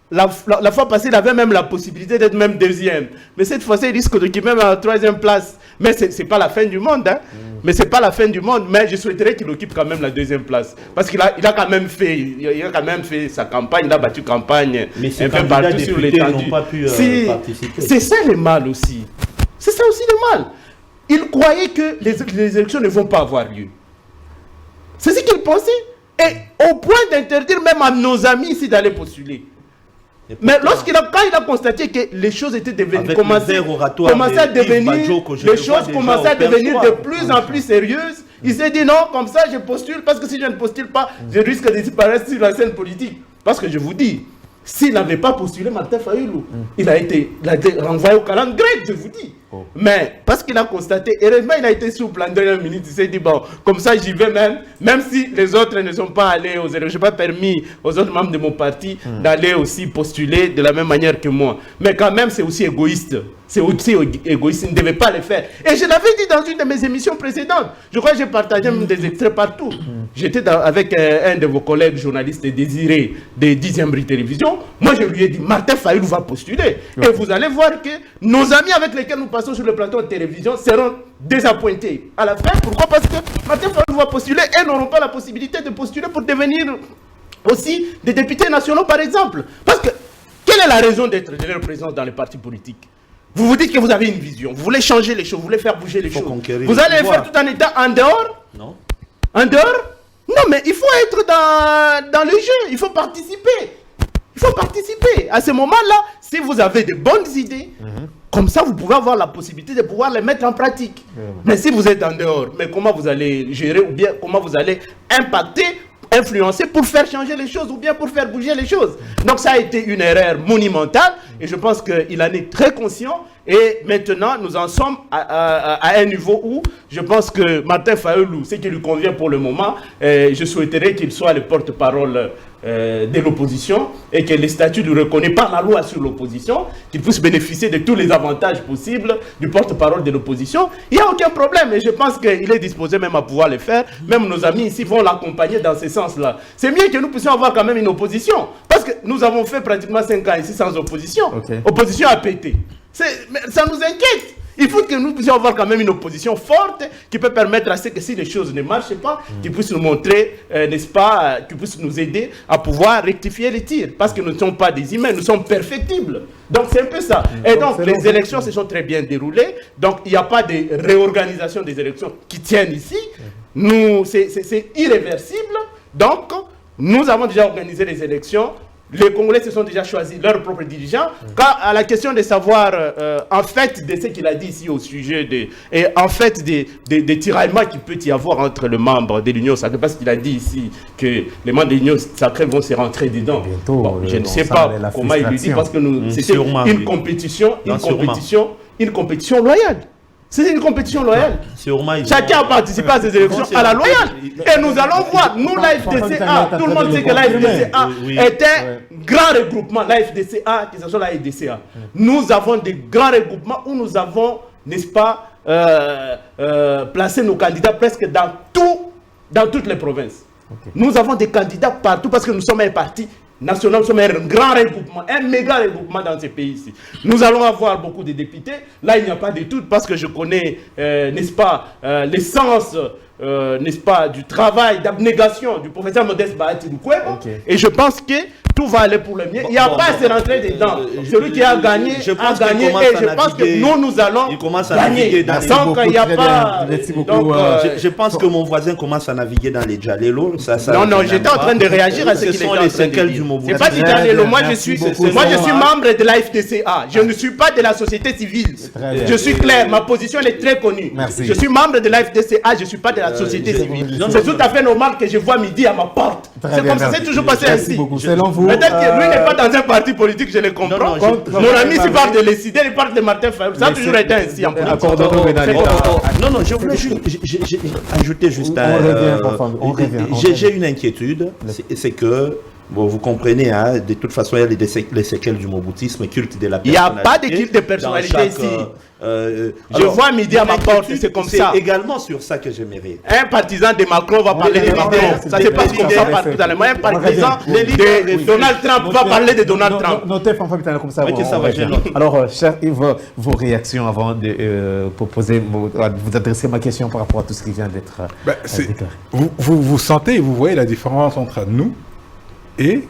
la fois passée, il avait même la possibilité d'être même deuxième. Mais cette fois-ci, il risque de même à la troisième place. Mais ce n'est pas la fin du monde. Hein. Mais c'est pas la fin du monde. Mais je souhaiterais qu'il occupe quand même la deuxième place. Parce qu'il a quand même fait sa campagne. Il a battu campagne un peu partout sur l'étendue. C'est ça le mal aussi. C'est ça aussi le mal. Il croyait que les élections ne vont pas avoir lieu. C'est ce qu'il pensait. Et au point d'interdire même à nos amis ici d'aller postuler. Mais quand il a constaté que les choses étaient devenues, commençaient à devenir, les choses commençaient à devenir de plus en plus sérieuses, il s'est dit non, comme ça je postule, parce que si je ne postule pas, je risque de disparaître sur la scène politique. Parce que je vous dis, s'il n'avait pas postulé Martin Fayulu, il a été renvoyé au calendrier grec, je vous dis. Mais parce qu'il a constaté, heureusement il a été souple en dernière minute, il s'est dit bon, comme ça j'y vais même si les autres ne sont pas allés aux élections, je n'ai pas permis aux autres membres de mon parti d'aller aussi postuler de la même manière que moi. Mais quand même c'est aussi égoïste. C'est aussi égoïste, il ne devait pas le faire. Et je l'avais dit dans une de mes émissions précédentes. Je crois que j'ai partagé même des extraits partout. J'étais avec un de vos collègues journalistes Désiré de 10e Brie Télévision. Moi, je lui ai dit, Martin Fayulu va postuler. Et vous allez voir que nos amis avec lesquels nous passons sur le plateau de télévision seront désappointés. À la fin, pourquoi? Parce que Martin Fayulu va postuler et n'auront pas la possibilité de postuler pour devenir aussi des députés nationaux, par exemple. Parce que, quelle est la raison d'être de leur présence dans les partis politiques? Vous vous dites que vous avez une vision, vous voulez changer les choses, vous voulez faire bouger les choses. Vous allez le faire tout en étant en dehors? Non. En dehors? Non, mais il faut être dans le jeu, il faut participer. Il faut participer. À ce moment-là, si vous avez de bonnes idées, comme ça, vous pouvez avoir la possibilité de pouvoir les mettre en pratique. Mais si vous êtes en dehors, mais comment vous allez gérer ou bien comment vous allez impacter, influencer pour faire changer les choses ou bien pour faire bouger les choses. Donc ça a été une erreur monumentale et je pense qu'il en est très conscient et maintenant nous en sommes à un niveau où je pense que Martin Fayulu, ce qui lui convient pour le moment, je souhaiterais qu'il soit le porte-parole de l'opposition et que les statuts lui reconnaissent par la loi sur l'opposition, qu'il puisse bénéficier de tous les avantages possibles du porte-parole de l'opposition. Il n'y a aucun problème et je pense qu'il est disposé même à pouvoir le faire. Même nos amis ici vont l'accompagner dans ce sens-là. C'est mieux que nous puissions avoir quand même une opposition parce que nous avons fait pratiquement 5 ans ici sans opposition. Opposition a pété. Ça nous inquiète. Il faut que nous puissions avoir quand même une opposition forte qui peut permettre à ce que si les choses ne marchent pas, qu'ils puissent nous montrer, n'est-ce pas, qu'ils puissent nous aider à pouvoir rectifier les tirs. Parce que nous ne sommes pas des humains, nous sommes perfectibles. Donc c'est un peu ça. Et donc les élections se sont très bien déroulées. Donc il n'y a pas de réorganisation des élections qui tiennent ici. C'est irréversible. Donc nous avons déjà organisé les élections. Les Congolais se sont déjà choisis leurs propres dirigeants. Quand à la question de savoir, en fait, de ce qu'il a dit ici au sujet et en fait des tiraillements qu'il peut y avoir entre les membres de l'Union sacrée, parce qu'il a dit ici que les membres de l'Union sacrée vont se rentrer dedans. Bon, je ne sais pas comment il lui dit, parce que c'était une compétition loyale. C'est une compétition loyale. Chacun a participé à ces élections à la loyale. Et nous allons voir, nous, l'AFDCA, tout le monde sait que l'AFDCA est un grand regroupement. L'AFDCA, que ce soit la FDCA. Nous avons des grands regroupements où nous avons, n'est-ce pas, placé nos candidats presque dans toutes les provinces. Nous avons des candidats partout parce que nous sommes un parti national, nous sommes un grand regroupement, un méga regroupement dans ces pays-ci. Nous allons avoir beaucoup de députés. Là, il n'y a pas de doute parce que je connais, n'est-ce pas, l'essence, n'est-ce pas, du travail, d'abnégation du professeur Modeste Bahati Lukwebo. Et je pense que tout va aller pour le mieux. Il n'y a pas à se rentrer dedans. Celui qui a gagné, et je pense que nous allons gagner. Donc, il n'y a pas... Je pense que mon voisin commence à naviguer dans les Djalelo. Non, j'étais en train de réagir à ce qu'il est en train de dire. C'est pas du Djalelo. Moi, je suis membre de la FDCA. Je ne suis pas de la société civile. Je suis clair. Ma position est très connue. Je suis membre de la FDCA. Je ne suis pas de la société civile. C'est tout à fait normal que je vois midi à ma porte. C'est comme ça, c'est toujours passé ainsi. Selon vous, peut-être que lui n'est pas dans un parti politique, je le comprends. Mon ami, s'il parle de Lécidé, il parle de Martin Fayulu. Ça a toujours été ainsi en politique. Non, je voulais ajouter juste j'ai une inquiétude, c'est que bon, vous comprenez, hein, de toute façon, il y a les séquelles du moboutisme, culte de la personnalité. Il n'y a pas de culte de personnalité ici. Je vois midi à ma porte, c'est comme ça. C'est également sur ça que j'aimerais. Un partisan de Macron va parler de Macron. Ça se passe comme ça partout dans le monde. Un partisan de Donald Trump va parler de Donald Trump. Notez, comme ça. Alors, cher Yves, vos réactions avant de vous adresser ma question par rapport à tout ce qui vient d'être déclaré. Vous sentez, vous voyez la différence entre nous et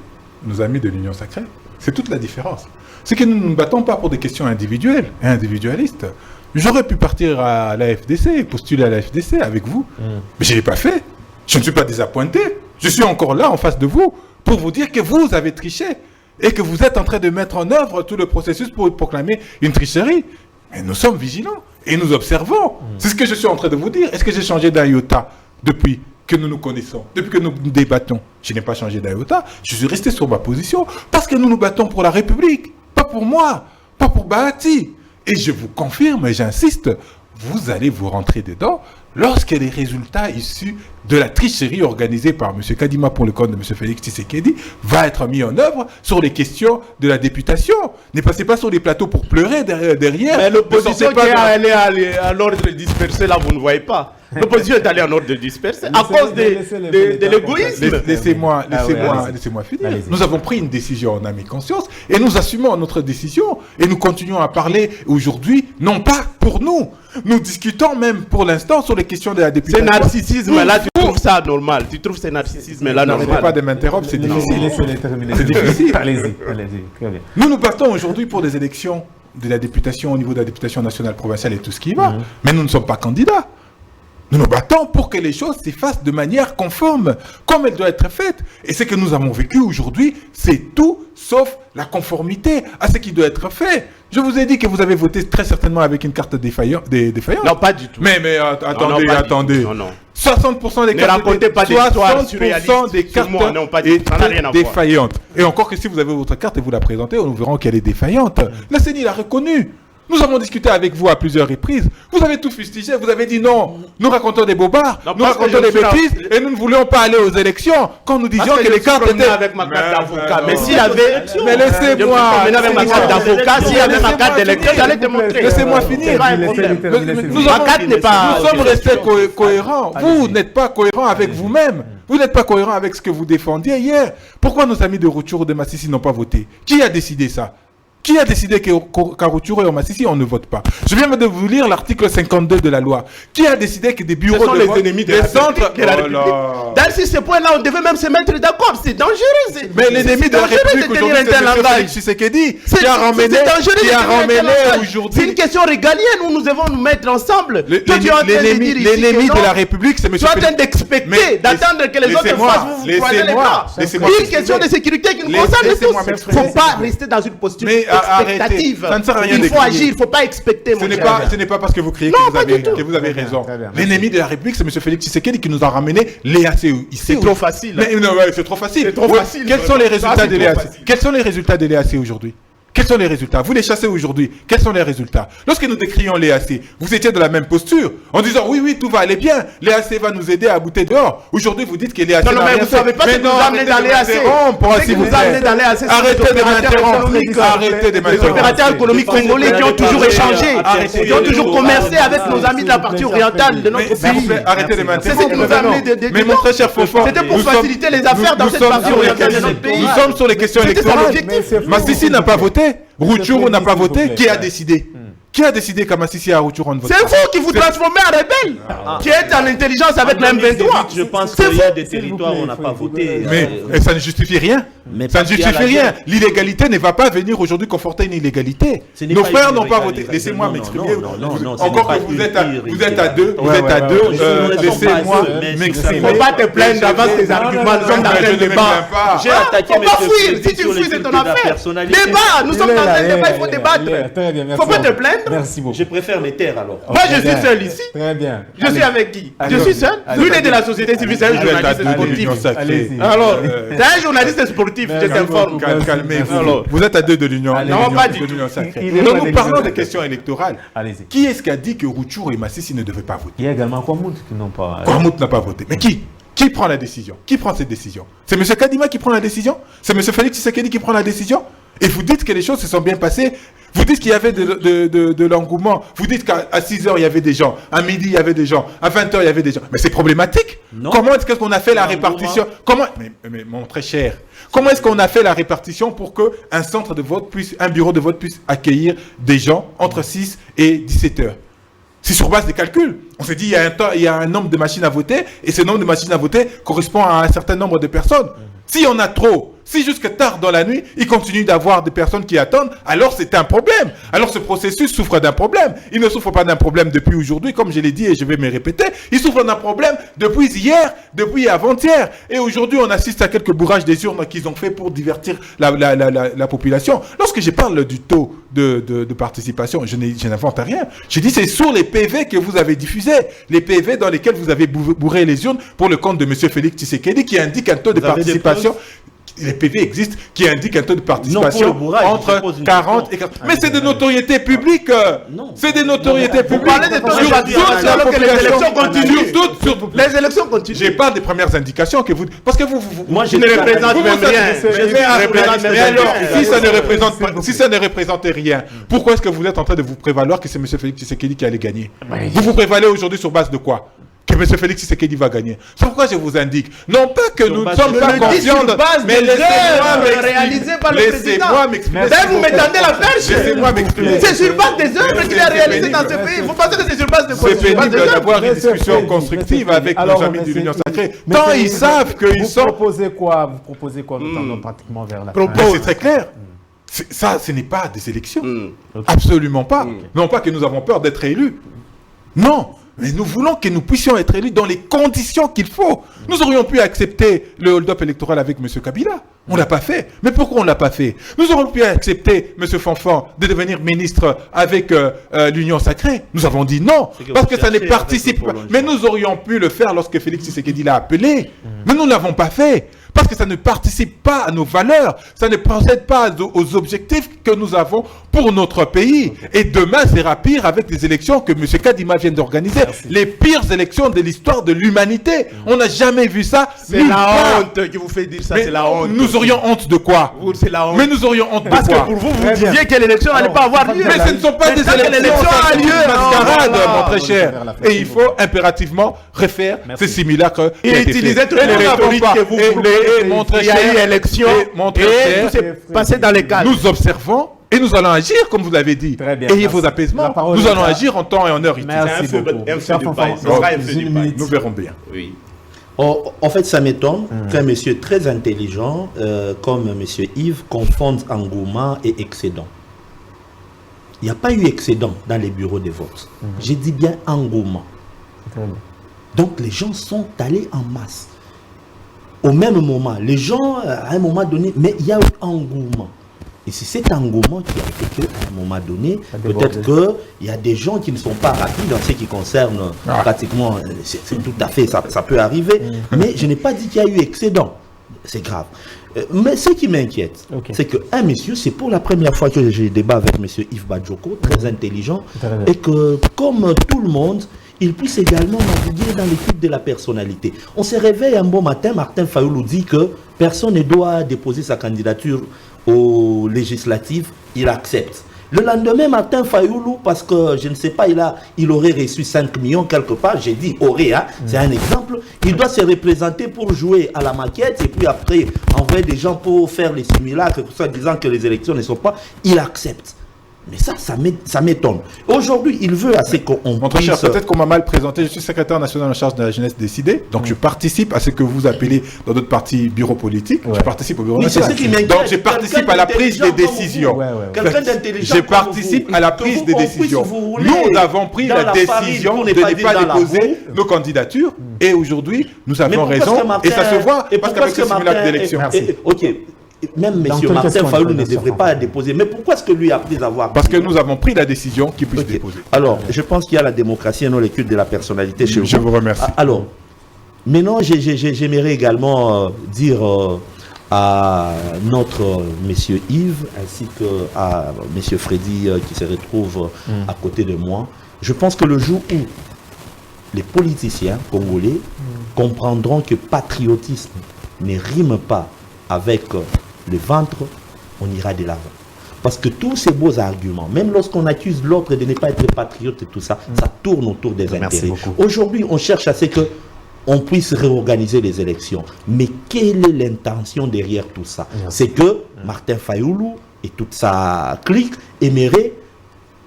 nos amis de l'Union sacrée. C'est toute la différence. C'est que nous ne nous battons pas pour des questions individuelles et individualistes. J'aurais pu partir à la FDC, postuler à la FDC avec vous, mais je ne l'ai pas fait. Je ne suis pas désappointé. Je suis encore là en face de vous pour vous dire que vous avez triché. et que vous êtes en train de mettre en œuvre tout le processus pour proclamer une tricherie. Mais nous sommes vigilants et nous observons. C'est ce que je suis en train de vous dire. Est-ce que j'ai changé d'un iota depuis que nous nous connaissons, depuis que nous débattons? Je n'ai pas changé d'un iota. Je suis resté sur ma position parce que nous nous battons pour la République. Pas pour moi, pas pour Bahati. Et je vous confirme et j'insiste, vous allez vous rentrer dedans lorsque les résultats issus de la tricherie organisée par M. Kadima pour le compte de M. Félix Tshisekedi va être mis en œuvre sur les questions de la députation. Ne passez pas sur les plateaux pour pleurer derrière. Mais l'opposition qui est allée à l'ordre dispersé, là, vous ne voyez pas. L'opposition est allée en ordre dispersé à cause de l'égoïsme. Laissez-moi finir. Nous avons pris une décision en âme et conscience et nous assumons notre décision et nous continuons à parler aujourd'hui, non pas pour nous. Nous discutons même pour l'instant sur les questions de la députation. Ce narcissisme-là, tu trouves ça normal? Tu trouves ce narcissisme-là normal? N'arrêtez pas de m'interrompre, c'est difficile. Laissez-les terminer. C'est difficile. Allez-y, très bien. Nous nous battons aujourd'hui pour des élections de la députation au niveau de la députation nationale, provinciale et tout ce qui va. Mais nous ne sommes pas candidats. Nous nous battons pour que les choses s'effacent de manière conforme, comme elle doit être faite. Et ce que nous avons vécu aujourd'hui, c'est tout sauf la conformité à ce qui doit être fait. Je vous ai dit que vous avez voté très certainement avec une carte défaillante. Non, pas du tout. Mais attendez. Non. 60% des ne cartes racontez pas d'histoire surréaliste des cartes sur moi, non, pas du tout. Ça n'a rien à voir. défaillantes. Et encore que si vous avez votre carte et vous la présentez, nous verrons qu'elle est défaillante. La CENI l'a reconnu. Nous avons discuté avec vous à plusieurs reprises. Vous avez tout fustigé. Vous avez dit non. Nous racontons des bobards. Nous racontons des bêtises. Et nous ne voulions pas aller aux élections. Quand nous disions que les cartes étaient... avec ma carte d'avocat. Mais s'il y avait... Mais laissez-moi... avec ma carte d'avocat. S'il y avait ma carte d'électeur, j'allais te montrer. Laissez-moi finir. Ma carte n'est pas... Nous sommes restés cohérents. Vous n'êtes pas cohérent avec vous-même. Vous n'êtes pas cohérent avec ce que vous défendiez hier. Pourquoi nos amis de Rutshuru et de Massissi n'ont pas voté? Qui a décidé ça? Qui a décidé qu'à Rutshuru et Massissi, on ne vote pas? Je viens de vous lire l'article 52 de la loi. Qui a décidé que des bureaux Ce sont les ennemis des centres de la République? Dans ce point-là, on devait même se mettre d'accord. C'est dangereux. Mais l'ennemi de la République aujourd'hui, c'est M. Félix Tshisekedi qui a ramené aujourd'hui... C'est une question régalienne où nous devons nous mettre ensemble. L'ennemi de la République, c'est M. Félix. Tu es en train d'expecter, d'attendre que les autres fassent, vous vous croisez les bras. C'est une question de sécurité qui nous concerne tous. Il ne faut pas rester dans une posture expectative. Ça ne sert à rien. Il faut agir, il ne faut pas expecter. Ce n'est pas parce que vous criez que vous avez raison. L'ennemi de la République, c'est M. Félix Tshisekedi qui nous a ramené l'EACE. C'est trop facile. C'est trop facile. Quels sont les résultats de l'EACE? Quels sont les résultats de l'EACE aujourd'hui? Quels sont les résultats? Vous les chassez aujourd'hui. Quels sont les résultats? Lorsque nous décrions l'EAC, vous étiez de la même posture, en disant oui, tout va aller bien. L'EAC va nous aider à bouter dehors. Aujourd'hui, vous dites que l'EAC n'a rien fait. Vous ne savez pas ce que vous amenez dans l'EAC. Arrêtez de m'interrompre. Arrêtez de m'interrompre. Les opérateurs économiques congolais qui ont toujours échangé, qui ont toujours commercé avec nos amis de la partie orientale de notre pays. Arrêtez de m'interrompre. C'est ce qui nous a amené des... Mais mon très cher Fofo, c'était pour faciliter les affaires dans cette partie orientale de notre pays. Nous sommes sur les questions électorales. Massissi n'a pas voté. Rutshuru n'a pas voté. Qui a décidé? Qui a décidé qu'à Massissi et à Rutshuru on ne vote pas? C'est vous qui vous transformez en rebelle, qui êtes en intelligence avec le M23. Je pense qu'il y a des territoires où on n'a pas voté. Mais ça ne justifie rien. Ça ne justifie rien. L'illégalité ne va pas venir aujourd'hui conforter une illégalité. Nos frères n'ont pas voté. Laissez-moi m'exprimer. Encore que vous êtes à deux. Laissez-moi m'exprimer. Il ne faut pas te plaindre d'avance tes arguments. Nous sommes dans un débat. J'ai attaqué M. fuir. Si tu fuis, c'est ton affaire. Débat. Nous sommes dans un débat. Il faut débattre. Il ne faut pas te plaindre. Merci beaucoup. Je préfère me taire alors. Moi, je suis seul ici. Très bien. Je suis avec qui? Je suis seul. Lui, il est de la société civile, c'est un journaliste sportif. Alors, c'est un journaliste sportif, je t'informe. Calmez-vous. Vous êtes à deux de l'Union. Non, pas du tout. Donc, nous parlons des questions électorales. Qui est-ce qui a dit que Rutshuru et Massissi ne devaient pas voter? Il y a également Kwamout qui n'ont pas... Kwamout n'a pas voté. Mais qui? Qui prend la décision? Qui prend cette décision? C'est M. Kadima qui prend la décision? C'est M. Félix Tshisekedi qui prend la décision? Et vous dites que les choses se sont bien passées. Vous dites qu'il y avait de l'engouement. Vous dites qu'à 6h, il y avait des gens. À midi, il y avait des gens. À 20h, il y avait des gens. Mais c'est problématique. Non. Comment est-ce qu'on a fait la répartition? Mais mon très cher, comment est-ce qu'on a fait la répartition pour qu'un centre de vote un bureau de vote puisse accueillir des gens entre 6 et 17h? C'est sur base des calculs. On s'est dit, il y a un nombre de machines à voter, et ce nombre de machines à voter correspond à un certain nombre de personnes. S'il y en a trop, Si jusque tard dans la nuit, il continue d'avoir des personnes qui attendent, alors c'est un problème. Alors ce processus souffre d'un problème. Il ne souffre pas d'un problème depuis aujourd'hui, comme je l'ai dit et je vais me répéter. Il souffre d'un problème depuis hier, depuis avant-hier. Et aujourd'hui, on assiste à quelques bourrages des urnes qu'ils ont fait pour divertir la population. Lorsque je parle du taux de participation, je n'invente rien. Je dis c'est sur les PV que vous avez diffusés. Les PV dans lesquels vous avez bourré les urnes pour le compte de M. Félix Tshisekedi qui indique un taux de participation. Les PV existent qui indiquent un taux de participation entre 40 et 40. Mais c'est de notoriété publique. C'est des notoriétés publiques. Vous parlez de taux de participation alors que les élections continuent. Les élections continuent. J'ai pas des premières indications que vous... Parce que vous... Moi, je ne représente même rien. Mais alors, si ça ne représente rien, pourquoi est-ce que vous êtes en train de vous prévaloir que c'est M. Félix Tshisekedi qui allait gagner? Vous vous prévalez aujourd'hui sur base de quoi? Que M. Félix Tshisekedi va gagner. C'est pourquoi je vous indique. Non pas que nous ne sommes pas confiants, mais laissez-moi m'exprimer. Vous m'étendez la perche. Laissez-moi m'exprimer. C'est sur base des œuvres qu'il a réalisées dans ce pays. Vous pensez que c'est sur base de quoi? C'est pénible d'avoir une discussion constructive avec nos amis de l'Union Sacrée. Tant ils savent qu'ils sont... Vous proposez quoi? Nous tendons pratiquement vers la fin. C'est très clair. Ça, ce n'est pas des élections. Absolument pas. Non pas que nous avons peur d'être élus. Non. Mais nous voulons que nous puissions être élus dans les conditions qu'il faut. Nous aurions pu accepter le hold-up électoral avec M. Kabila. On ne l'a pas fait. Mais pourquoi on ne l'a pas fait? Nous aurions pu accepter M. Fanfan de devenir ministre avec l'Union Sacrée. Nous avons dit non, parce que ça ne participe pas. Mais nous aurions pu le faire lorsque Félix Tshisekedi l'a appelé. Mais nous ne l'avons pas fait. Parce que ça ne participe pas à nos valeurs, ça ne procède pas aux objectifs que nous avons pour notre pays. Et demain sera pire avec les élections que M. Kadima vient d'organiser. Les pires élections de l'histoire de l'humanité. On n'a jamais vu ça. C'est la honte qui vous fait dire ça, c'est la honte. Nous aurions honte de quoi? C'est la honte. Mais nous aurions honte de quoi? Parce que pour vous, vous disiez que l'élection n'allait pas avoir lieu. Mais ce ne sont pas des élections à lieu, mascarade, mon très cher. Et il faut impérativement refaire ces simulacres. Et utiliser toutes les rhétoriques que vous voulez. Mon très il y a eu élection et tout s'est passé dans les cadres. Nous observons et nous allons agir comme vous l'avez dit. Ayez vos apaisements. Nous allons agir en temps et en heure. Merci beaucoup. Nous verrons bien. Oui. En fait, ça m'étonne qu'un monsieur très intelligent comme monsieur Yves confonde engouement et excédent. Il n'y a pas eu excédent dans les bureaux de vote. J'ai dit bien engouement. Donc les gens sont allés en masse. Au même moment, les gens, à un moment donné, mais il y a eu engouement. Et c'est cet engouement qui a fait qu'à un moment donné, peut-être qu'il y a des gens qui ne sont pas rapides en ce qui concerne pratiquement, c'est tout à fait, ça peut arriver, mais je n'ai pas dit qu'il y a eu excédent. C'est grave. Mais ce qui m'inquiète, c'est qu'un monsieur, c'est pour la première fois que j'ai débat avec monsieur Yves Badjoko, très intelligent, et que comme tout le monde, il puisse également naviguer dans l'équipe de la personnalité. On se réveille un bon matin, Martin Fayoulou dit que personne ne doit déposer sa candidature aux législatives, il accepte. Le lendemain, Martin Fayoulou, parce que je ne sais pas, il aurait reçu 5 millions quelque part, j'ai dit aurait, c'est un exemple, il doit se représenter pour jouer à la maquette et puis après envoyer des gens pour faire les simulacres, disant que les élections ne sont pas, il accepte. Mais ça m'étonne. Aujourd'hui, il veut assez qu'on puisse... Cher, peut-être qu'on m'a mal présenté. Je suis secrétaire national en charge de la jeunesse décidée. Donc, je participe à ce que vous appelez dans d'autres partis bureaux politiques. Je participe au bureau national. Donc, je participe à la prise des décisions. Je participe à la prise des décisions. Nous avons pris la décision de ne pas déposer nos candidatures. Et aujourd'hui, nous avons raison. Et ça se voit parce qu'avec ce simulacre d'élection. Ok. Même M. Martin Fayoulou ne devrait pas déposer. Mais pourquoi est-ce que lui a pris d'avoir... Parce que nous avons pris la décision qu'il puisse déposer. Alors, je pense qu'il y a la démocratie et non l'étude de la personnalité chez vous. Je vous remercie. Alors, maintenant, j'aimerais également dire à notre M. Yves, ainsi qu'à M. Freddy qui se retrouve à côté de moi, je pense que le jour où les politiciens congolais comprendront que patriotisme ne rime pas avec le ventre, on ira de l'avant. Parce que tous ces beaux arguments, même lorsqu'on accuse l'autre de ne pas être patriote et tout ça, ça tourne autour des intérêts. Aujourd'hui, on cherche à ce qu'on puisse réorganiser les élections. Mais quelle est l'intention derrière tout ça? C'est que Martin Fayoulou et toute sa clique aimeraient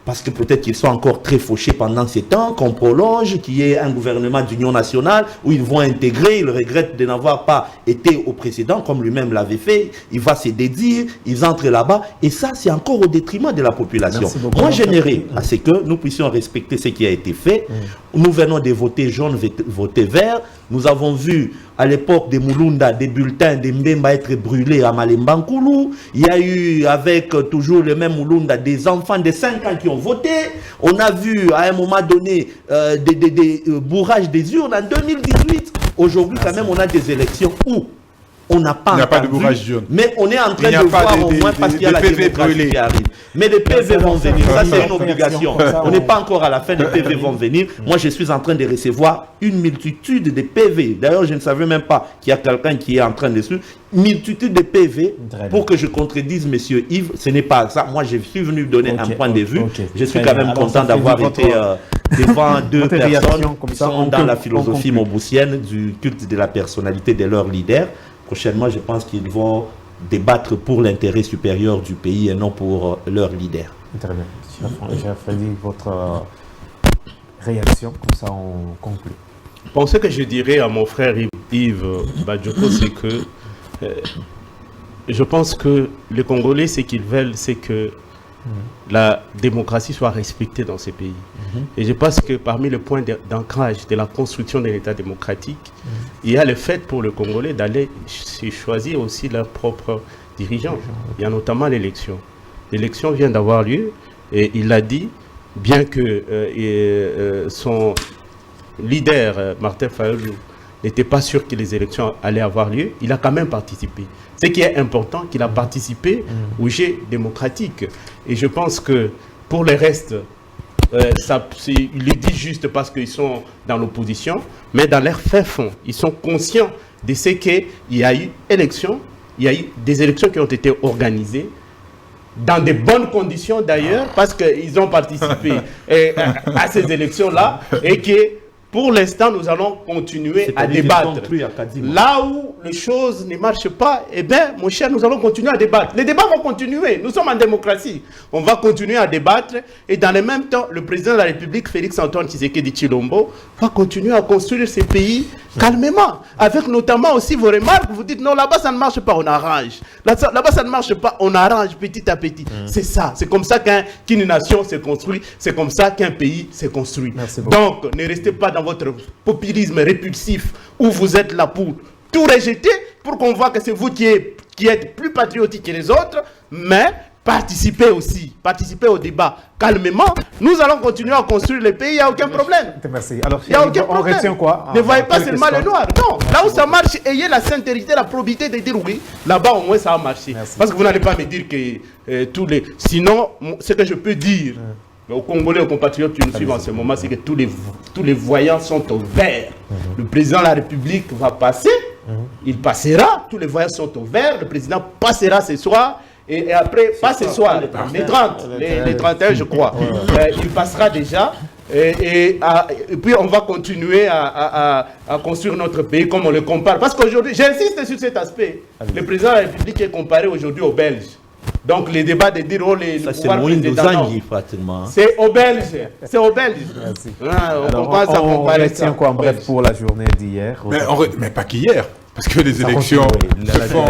parce que peut-être qu'ils sont encore très fauchés pendant ces temps, qu'on prolonge, qu'il y ait un gouvernement d'union nationale où ils vont intégrer, ils regrettent de n'avoir pas été au précédent, comme lui-même l'avait fait, il va se dédire, ils entrent là-bas, et ça c'est encore au détriment de la population. Moi j'aimerais à ce que nous puissions respecter ce qui a été fait. Nous venons de voter jaune, voter vert. Nous avons vu à l'époque des Mulunda, des bulletins de Mbemba être brûlés à Malembankoulou. Il y a eu avec toujours le même Mulunda des enfants de 5 ans qui ont voté. On a vu à un moment donné des bourrages des urnes en 2018. Aujourd'hui quand même on a des élections où on n'a pas, de bourrage d'urne. Mais on est en train de voir au moins parce qu'il y a la démocratie qui arrive. Mais les PV vont venir, ça c'est une obligation. On n'est pas encore à la fin, les PV vont venir. Moi je suis en train de recevoir une multitude de PV. D'ailleurs je ne savais même pas qu'il y a quelqu'un qui est en train de suivre. Multitude de PV pour que je contredise monsieur Yves. Ce n'est pas ça. Moi je suis venu donner un point de vue. Je suis quand même content d'avoir été devant deux personnes qui sont dans la philosophie montboussienne du culte de la personnalité de leur leader. Prochainement, je pense qu'ils vont débattre pour l'intérêt supérieur du pays et non pour leur leader. Très bien. J'ai Freddy, votre réaction, comme ça on conclut. Bon, ce que je dirais à mon frère Yves Badjoko, c'est que je pense que les Congolais, ce qu'ils veulent, c'est que la démocratie soit respectée dans ces pays. Et je pense que parmi les points d'ancrage de la construction de l'État démocratique, il y a le fait pour le Congolais d'aller choisir aussi leurs propres dirigeants. Il y a notamment l'élection. L'élection vient d'avoir lieu et il a dit, bien que son leader, Martin Fayulu, n'était pas sûr que les élections allaient avoir lieu, il a quand même participé. Ce qui est important, qu'il a participé au jeu démocratique. Et je pense que pour le reste, il le dit juste parce qu'ils sont dans l'opposition, mais dans leur fin fond, ils sont conscients de ce qu'il y a eu élection, il y a eu des élections qui ont été organisées dans de bonnes conditions d'ailleurs, parce qu'ils ont participé à ces élections-là, et que pour l'instant, nous allons continuer à débattre. Là où les choses ne marchent pas, eh bien, mon cher, nous allons continuer à débattre. Les débats vont continuer. Nous sommes en démocratie. On va continuer à débattre. Et dans le même temps, le président de la République, Félix-Antoine Tshisekedi Tshilombo, va continuer à construire ces pays calmement. Avec notamment aussi vos remarques. Vous dites, non, là-bas, ça ne marche pas, on arrange. Là-bas, ça ne marche pas, on arrange petit à petit. C'est ça. C'est comme ça qu'une nation se construit. C'est comme ça qu'un pays se construit. Donc, ne restez pas dans votre populisme répulsif où vous êtes là pour tout rejeter, pour qu'on voit que c'est vous qui êtes plus patriotique que les autres, mais participez aussi, participez au débat calmement. Nous allons continuer à construire le pays, il n'y a aucun problème. Merci. Alors, il n'y a aucun problème. On retient quoi? Ne voyez pas seulement le noir. Non, là où ça marche, ayez la sincérité, la probité de dire oui, là-bas au moins ça a marché. Parce que vous n'allez pas me dire que tous les... Sinon, ce que je peux dire... Mais aux Congolais, aux compatriotes qui nous suivent en ce moment, c'est que tous les voyants sont au vert. Le président de la République va passer, il passera, tous les voyants sont au vert, le président passera ce soir, et après, pas ce soir, les 30, les 31 je crois, il passera déjà, et puis on va continuer à construire notre pays comme on le compare. Parce qu'aujourd'hui, j'insiste sur cet aspect, le président de la République est comparé aujourd'hui aux Belges. Donc les débats de dire les pouvoirs pratiquement. C'est aux Belges. C'est aux Belges. On retient quoi en bref pour la journée d'hier? Mais pas qu'hier. Parce que les élections se font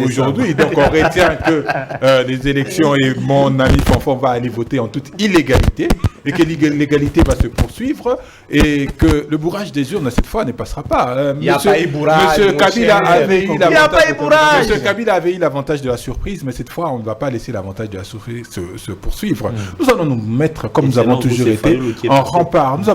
aujourd'hui. Donc on retient que les élections et mon ami Fanfan va aller voter en toute illégalité et que l'illégalité va se poursuivre et que le bourrage des urnes cette fois ne passera pas. Il n'y a pas eu bourrage. Monsieur Kabila avait eu l'avantage de la surprise, mais cette fois on ne va pas laisser l'avantage de la surprise se poursuivre. Nous allons nous mettre, comme nous avons toujours été, en rempart. Nous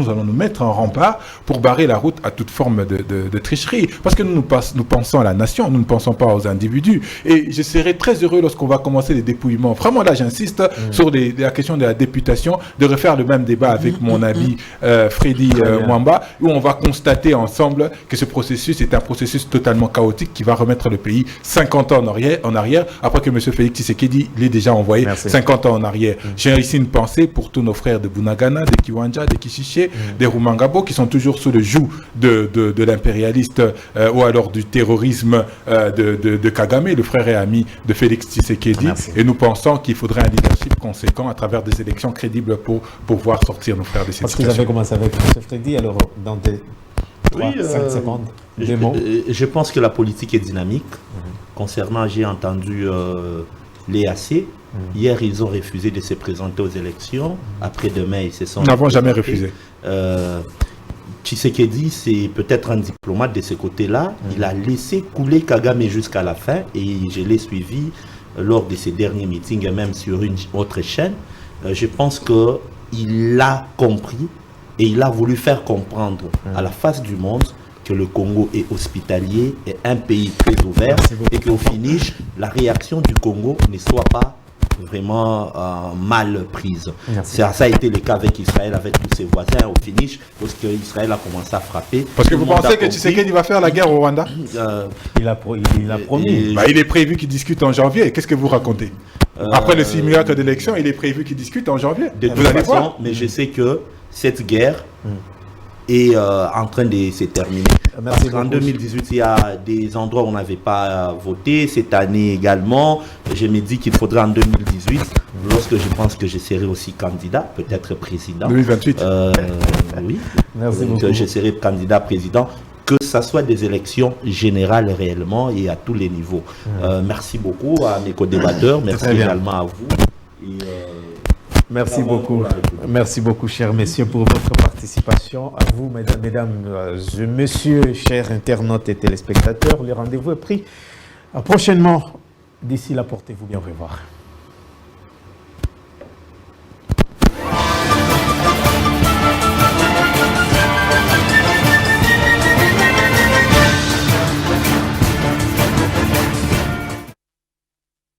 allons nous mettre en rempart pour barrer la route à toute forme de tricherie. Parce que nous pensons à la nation, nous ne pensons pas aux individus. Et je serai très heureux lorsqu'on va commencer les dépouillements. Vraiment là, j'insiste sur la question de la dépouillement députation, de refaire le même débat avec mon ami Freddy Mwamba, où on va constater ensemble que ce processus est un processus totalement chaotique qui va remettre le pays 50 ans en arrière, après que M. Félix Tshisekedi l'ait déjà envoyé 50 ans en arrière. J'ai ici une pensée pour tous nos frères de Bunagana, de Kiwanja, de Kishiché, des Rumangabo, qui sont toujours sous le joug de l'impérialiste ou alors du terrorisme de Kagame, le frère et ami de Félix Tshisekedi. Et nous pensons qu'il faudrait un leadership conséquent à travers des élections crédibles pour pouvoir sortir nos frères de cette situation. Parce que vous avez commencé avec M. Freddy, alors dans des 5 secondes, des mots. Je pense que la politique est dynamique. Concernant, j'ai entendu l'EAC. Hier, ils ont refusé de se présenter aux élections. Après-demain, ils se sont... Nous n'avons jamais refusé. Tshisekedi, c'est peut-être un diplomate de ce côté-là. Il a laissé couler Kagame jusqu'à la fin et je l'ai suivi lors de ses derniers meetings et même sur une autre chaîne. Je pense qu'il a compris et il a voulu faire comprendre à la face du monde que le Congo est hospitalier, est un pays très ouvert et qu'au finish, la réaction du Congo ne soit pas vraiment mal prise. Ça a été le cas avec Israël, avec tous ses voisins. Au finish, lorsque Israël a commencé à frapper... Parce que vous pensez que Tshisekedi va faire la guerre au Rwanda? Il a promis. Il est prévu qu'il discute en janvier. Qu'est-ce que vous racontez? Après le simulacre d'élection, il est prévu qu'il discute en janvier. Vous allez voir. Mais je sais que cette guerre est en train de se terminer. Parce qu'en 2018, il y a des endroits où on n'avait pas voté. Cette année également, je me dis qu'il faudra en 2018, lorsque je pense que je serai aussi candidat, peut-être président. 2028. Oui. Donc, je serai candidat président. Que ce soit des élections générales réellement et à tous les niveaux. Merci beaucoup à mes co-débatteurs. Merci également à vous. Et, merci beaucoup. Merci beaucoup, chers messieurs, pour votre participation. À vous, mesdames, messieurs, chers internautes et téléspectateurs. Le rendez-vous est pris prochainement. D'ici là, portez-vous bien. Au revoir.